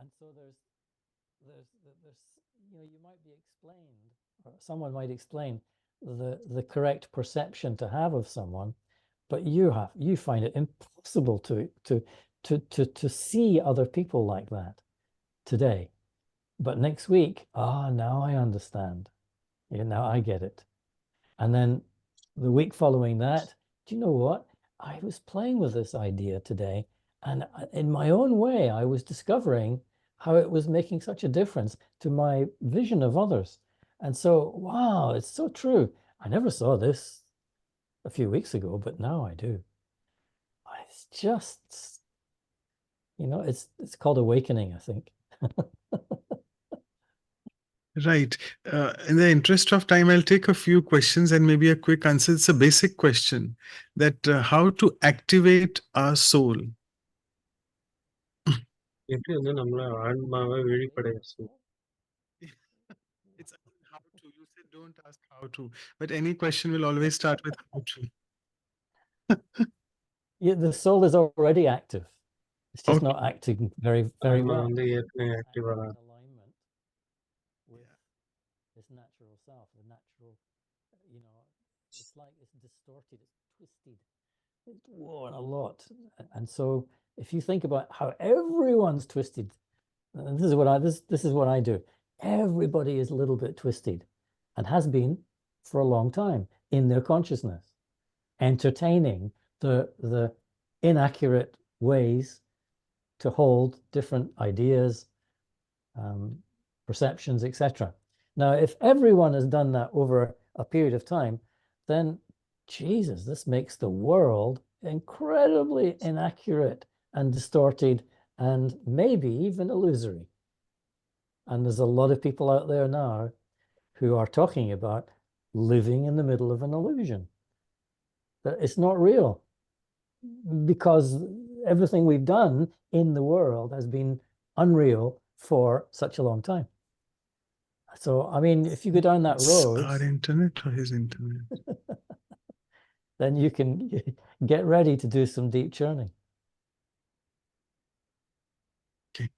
And so there's you might be explained, or someone might explain the correct perception to have of someone, but you find it impossible to see other people like that today. But next week, now I understand. Now I get it. And then the week following that, do you know what? I was playing with this idea today, and in my own way, I was discovering how it was making such a difference to my vision of others. And so, wow, it's so true. I never saw this a few weeks ago, but now I do. It's just, it's called awakening, I think. Right. In the interest of time, I'll take a few questions and maybe a quick answer. It's a basic question that how to activate our soul. எப்படி வந்து நம்மள ஆன்மாவை விழிப்படைய செய்யும்? It's how to. You said don't ask how to, but any question will always start with how to. Yeah, the soul is already active. It's just Okay. not acting very, very ஆன்மா well. வந்து ஏற்கனவே It's Activa acting in alignment with this natural self, the natural, it's like it's distorted, it's twisted, it's worn a lot. And so if you think about how everyone's twisted, and this is what I do. Everybody is a little bit twisted and has been for a long time in their consciousness, entertaining the inaccurate ways to hold different ideas, perceptions, etc. Now, if everyone has done that over a period of time, then Jesus, this makes the world incredibly inaccurate and distorted and maybe even illusory. And there's a lot of people out there now who are talking about living in the middle of an illusion. That it's not real because everything we've done in the world has been unreal for such a long time. So, I mean, if you go down that road, our internet or his internet? then you can get ready to do some deep churning. Okay.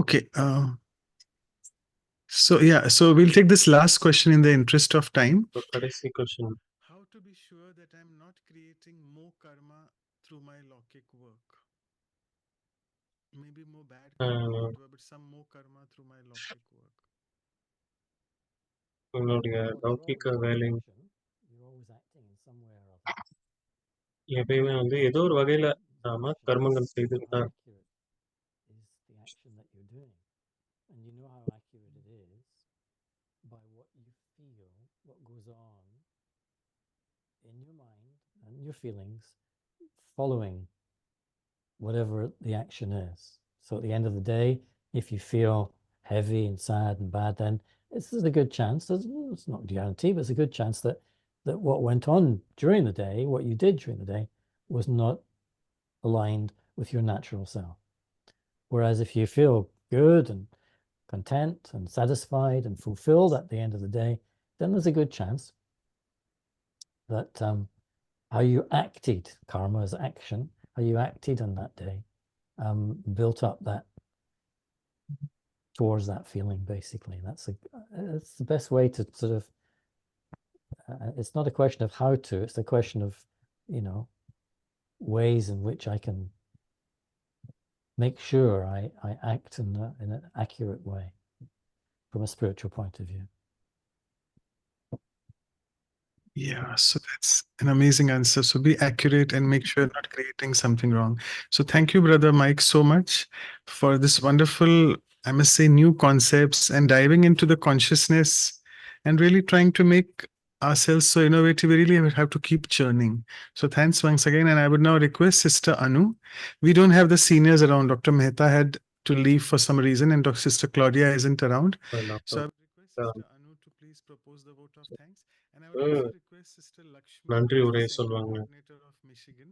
Okay. So we'll take this last question in the interest of time. கடைசி question. How to be sure that I'm not creating more karma through my Lokik work? Maybe more bad karma, whatever, but some more karma through my Lokik work. உங்களுடைய லௌகிக வேலை எப்பயுமே வந்து ஏதோ ஒரு வகையில நாம கர்மங்கள் செய்துட்டு தான் இருக்கோம். Is the action that you're doing, and you know how accurate it is by what you feel, what goes on in your mind and your feelings following whatever the action is. So at the end of the day, if you feel heavy and sad and bad, then there's a good chance, it's not a guarantee, but it's a good chance that what went on during the day, what you did during the day, was not aligned with your natural self. Whereas if you feel good and content and satisfied and fulfilled at the end of the day, then there's a good chance that how you acted, karma is action, how you acted on that day, built up that towards that feeling, basically. That's the best way to sort of, it's not a question of how to, it's a question of, ways in which I can make sure I act in an accurate way from a spiritual point of view. Yeah, so that's an amazing answer. So be accurate and make sure you're not creating something wrong. So thank you, Brother Mike, so much for this wonderful, I must say, new concepts and diving into the consciousness and really trying to make ourselves so innovative. We really have to keep churning. So thanks once again. And I would now request Sister Anu. We don't have the seniors around. Dr. Mehta had to leave for some reason, and Sister Claudia isn't around. So I would request Sister Anu to please propose the vote of thanks. And I would also request Sister Lakshmi, நன்றி who உரை is the center சொல்வாங்க. coordinator of Michigan,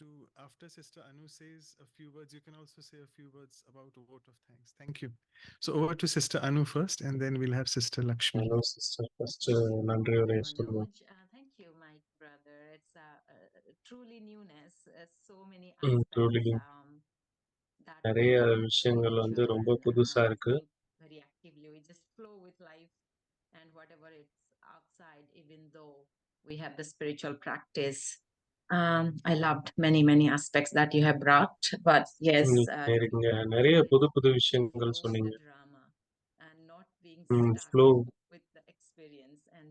to, after Sister Anu says a few words, you can also say a few words about a vote of thanks. Thank you. So over to Sister Anu first, and then we'll have Sister Lakshmi. Hello, sister. First, நன்றி உரை சொல்லுவோம். Thank you, my brother. It's truly newness. So many aspects truly. that நிறைய we விஷயங்கள் வந்து nature ரொம்ப and, புதுசா இருக்கு. very actively. We just flow with life and whatever it's outside, even though we have the spiritual practice. I loved many aspects that you have brought, but yes, நீங்க நிறைய புது புது விஷயங்கள் சொன்னீங்க. drama. stuck flow with the experience. And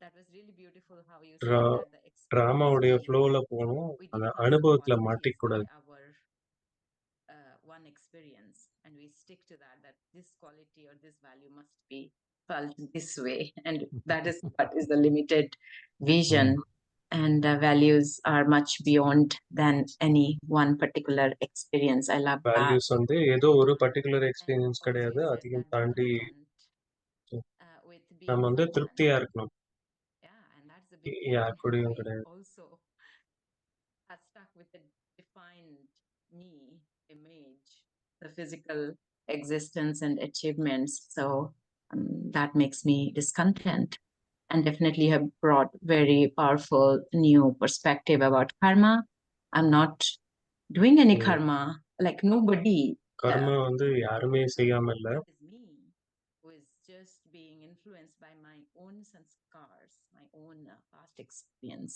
that was really beautiful how you said that the ட்ராமாவுடைய experience ஃப்ளோல போணும். we அந்த define the அனுபவத்துல qualities by மாட்டிக்கூடாது. our one experience, and we stick to that, that this quality or this value must be felt this way, and that is what is the limited vision. And values are much beyond than any one particular experience. I love that. Values வந்து ஏதோ ஒரு particular And experience also கிடையாது. you said அதையும் that be தாண்டி content with being நம்ம வந்து human. திருப்தியா இருக்கணும். Yeah, and that's the big யார் one. கூடயும் I கிடையாது. also are stuck with the defined me image, the physical existence and achievements. So that makes me discontent, and definitely have brought very powerful new perspective about karma. I'm not doing any karma, like nobody கர்மா வந்து யாருமே செய்யாம இல்ல. is me, who is just being influenced by my own sanskars, my own past experience.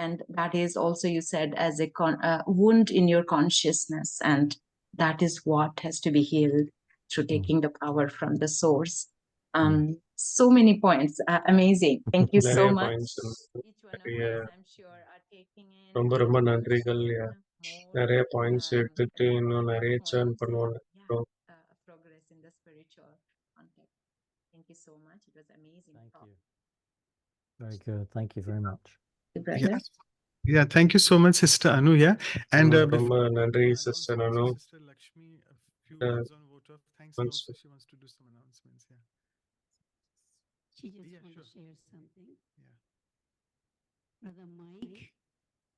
And that is also, you said, as a wound in your consciousness, and that is what has to be healed through taking the power from the source. So many points, amazing. Thank you so நிறைய much. Points Each one of நிறைய us, I'm sure, are taking in ரொம்ப ரொம்ப more, நன்றிகள். churn more, நிறைய points எடுத்துட்டு like இன்னும் நிறைய points churn and பண்ணுவாங்க. progress in the spiritual context. Thank you so much. It was amazing. Thank you. Very good. Thank you very much. Yeah. Yeah, thank you so much, Sister Anu. Yeah, and ரொம்ப நன்றி before sister announcements, Anu. Sister Lakshmi, a few words on vote of thanks, and also she wants to do some announcements. Yeah. She just Yeah, wants sure. to share something. Yeah. Brother Mike,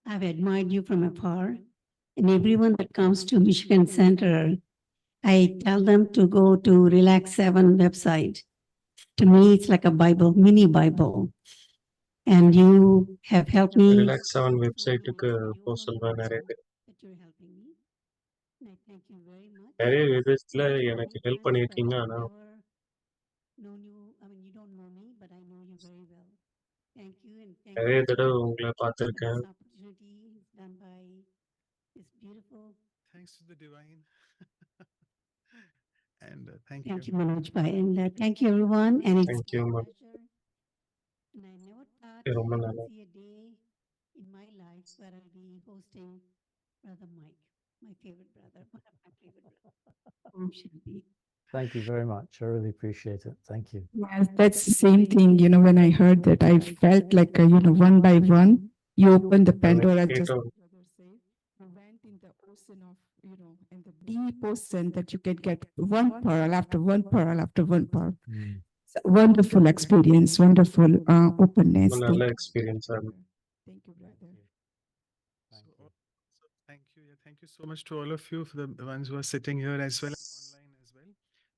I've admired you from afar, and everyone that comes to Michigan Center, I tell them to go to Relax 7 website. To me, it's like a Bible, mini Bible. And you have helped me. Relax 7 வெப்சைட்டுக்கு போக சொல்வேன் நிறைய பேர். That you're helping me. And I thank you very much. நிறைய விதத்துல Thank you எனக்கு many help times, பண்ணியிருக்கீங்க. but ஆனா I've never known you. I mean, you don't know me, but I know you very well. Thank you, and thank நிறைய you தடவை உங்களை for பார்த்துருக்கேன். this opportunity done by this beautiful. Thanks to the divine. And thank Thank you. you, Manoj Bhai, and thank you, everyone. And it's Thank my you, ma'am. pleasure. And I never thought ரொம்ப I'd நல்லா see a day in my life where I'll be hosting Brother Mike, my favorite brother, one of my favorite brothers. Om Shanti. Thank you very much. I really appreciate it. Thank you. Yes, that's the same thing, when I heard that, I felt like, one by one, you opened the Pandora, just கேட்டோம். like brother said, you went in the ocean of, in the deep ocean that you can get one pearl after one pearl after one pearl. It's a wonderful experience, wonderful openness. ரொம்ப நல்ல எக்ஸ்பீரியன்ஸா இருந்துச்சு. Thank you, brother. Thank you. So thank you. Yeah, thank you so much to all of you, for the ones who are sitting here as well and online as well.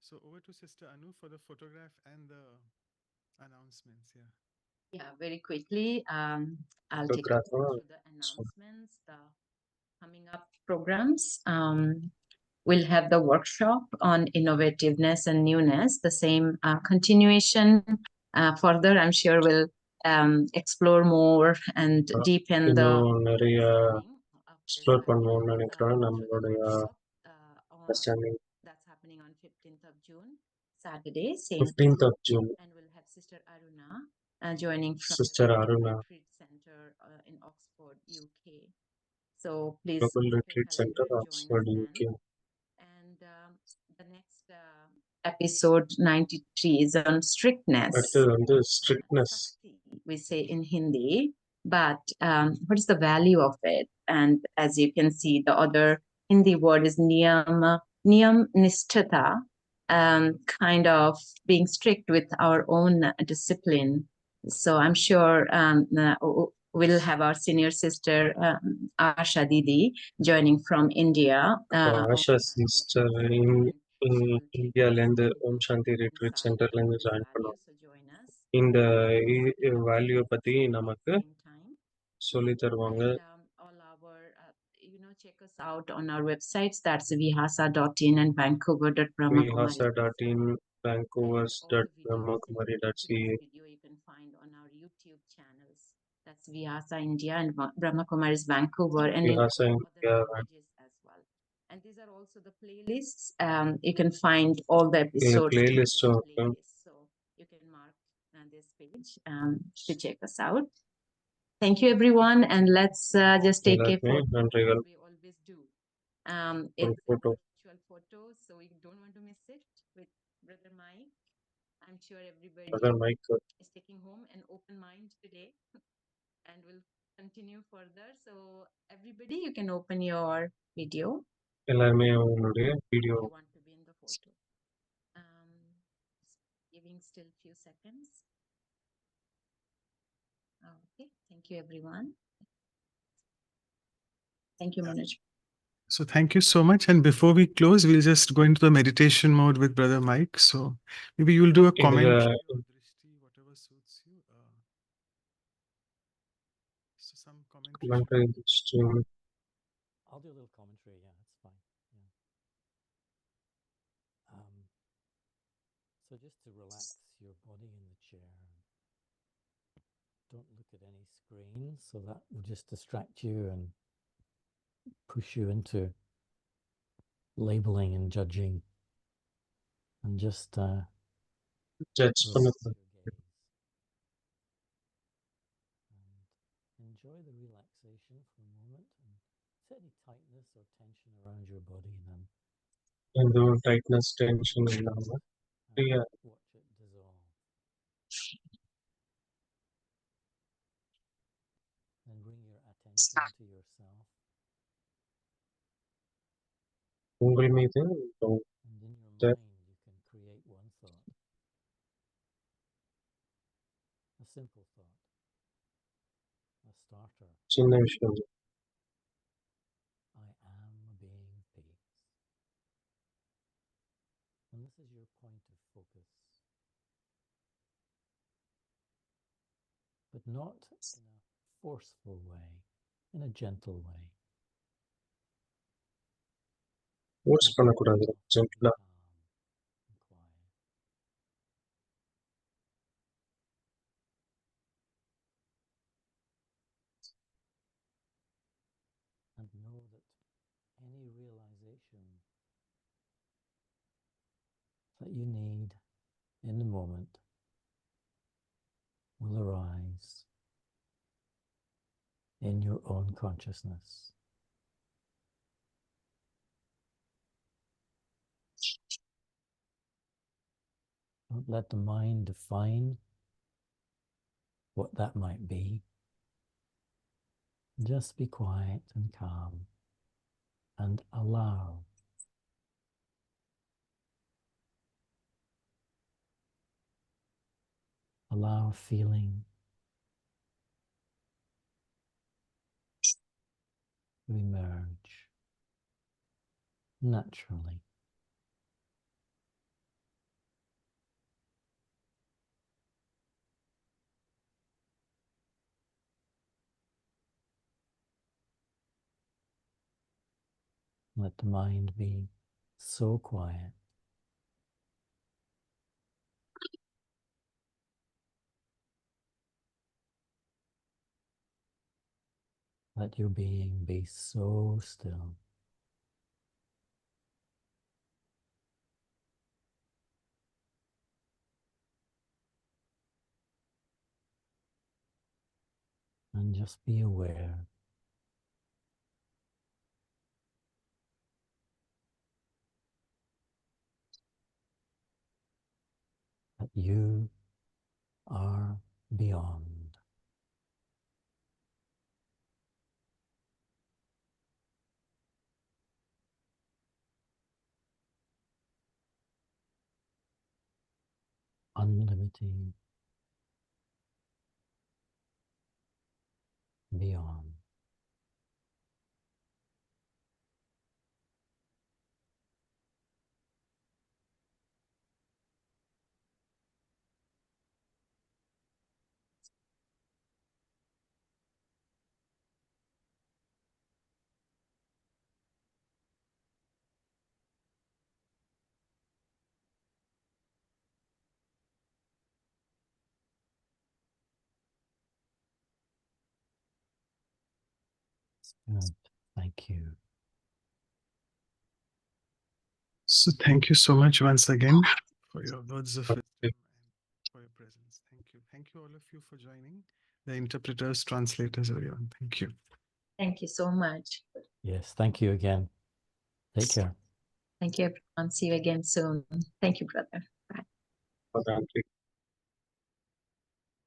So over to Sister Anu for the photograph and the announcements. Yeah. Yeah, very quickly, I'll take you Photographer. through the announcements, the coming up programs. We'll have the workshop on innovativeness and newness, the same continuation. Further, I'm sure we'll explore more and deepen the இன்னும் நிறைய understanding of this explore idea, பண்ணுவோம்னு நினைக்கிறேன். through the நம்மளுடைய workshop, understanding. that's happening on 15th of June, Saturday, same 15th time. of June. And we'll have Sister Aruna joining from Sister the Aruna. Retreat Center in Oxford, UK. So please Global mark your Retreat Center, calendar, join Oxford, us UK. then. And the next episode 93 is on strictness. அடுத்தது வந்து strictness. Sakti, we say in Hindi, but what is the value of it? And as you can see, the other Hindi word is niyam nishtata, kind of being strict with our own discipline. So I'm sure we'll have our senior sister Asha Didi joining from India. Asha sister இந்தியாலேருந்து Om Shanti retreat சென்டர்லேருந்து join பண்ணோம். So join us இந்த value பற்றி நமக்கு same time. சொல்லி தருவாங்க. And all our, check us out on our websites. That's vihasa.in and vancouver.brahmakumari. vihasa.in, And all the videos and vancouver.brahmakumari.ca. this video you can find on our YouTube channels. That's Vihasa India and Brahmakumari's Vancouver, and in Vihasa other India, languages as well. And these are also the playlists. You can find all the episodes in playlist this playlist. So you can mark this page to check us out. Thank you, everyone. And let's just take a photo as we always do. It's a virtual photo, so we don't want to miss it with Brother Mike. I'm sure everybody is taking home an open mind today and will continue further. So everybody, you can open your video. எல்லாருமே அவங்களுடைய video You want to be in the photo. Giving still few seconds. Okay, thank you, everyone. Thank you, Manoj. So thank you so much. And before we close, we'll just go into the meditation mode with Brother Mike. So maybe you'll do a comment, whatever suits you. So some commentary. I'll do a little commentary. Yeah, that's fine. Yeah. So just to relax your body in the chair. Don't look at any screens, so that will just distract you and push you into labeling and judging, and just judge relax your gaze and enjoy the relaxation for a moment, and set any tightness or tension around your body, and then tightness, tension, watch it dissolve. And bring your attention to yourself. And in your mind, you can create one thought, a simple thought, a starter. I am a being of peace. And this is your point of focus. But not in a forceful way, in a gentle way. Force பண்ணக்கூடாது, gently. And know that any realization that you need in the moment will arise in your own consciousness. Don't let the mind define what that might be. Just be quiet and calm and allow. Allow feeling to emerge naturally. Let the mind be so quiet let your being be so still. And just be aware that you are beyond. Unlimited, beyond. Good. Thank you. So thank you so much once again for your words of wisdom and for your presence. Thank you. Thank you all of you for joining. The interpreters, translators, everyone. Thank you. Thank you so much. Yes, thank you again. Take care. Thank you, everyone. See you again soon. Thank you, brother. Bye. Bye.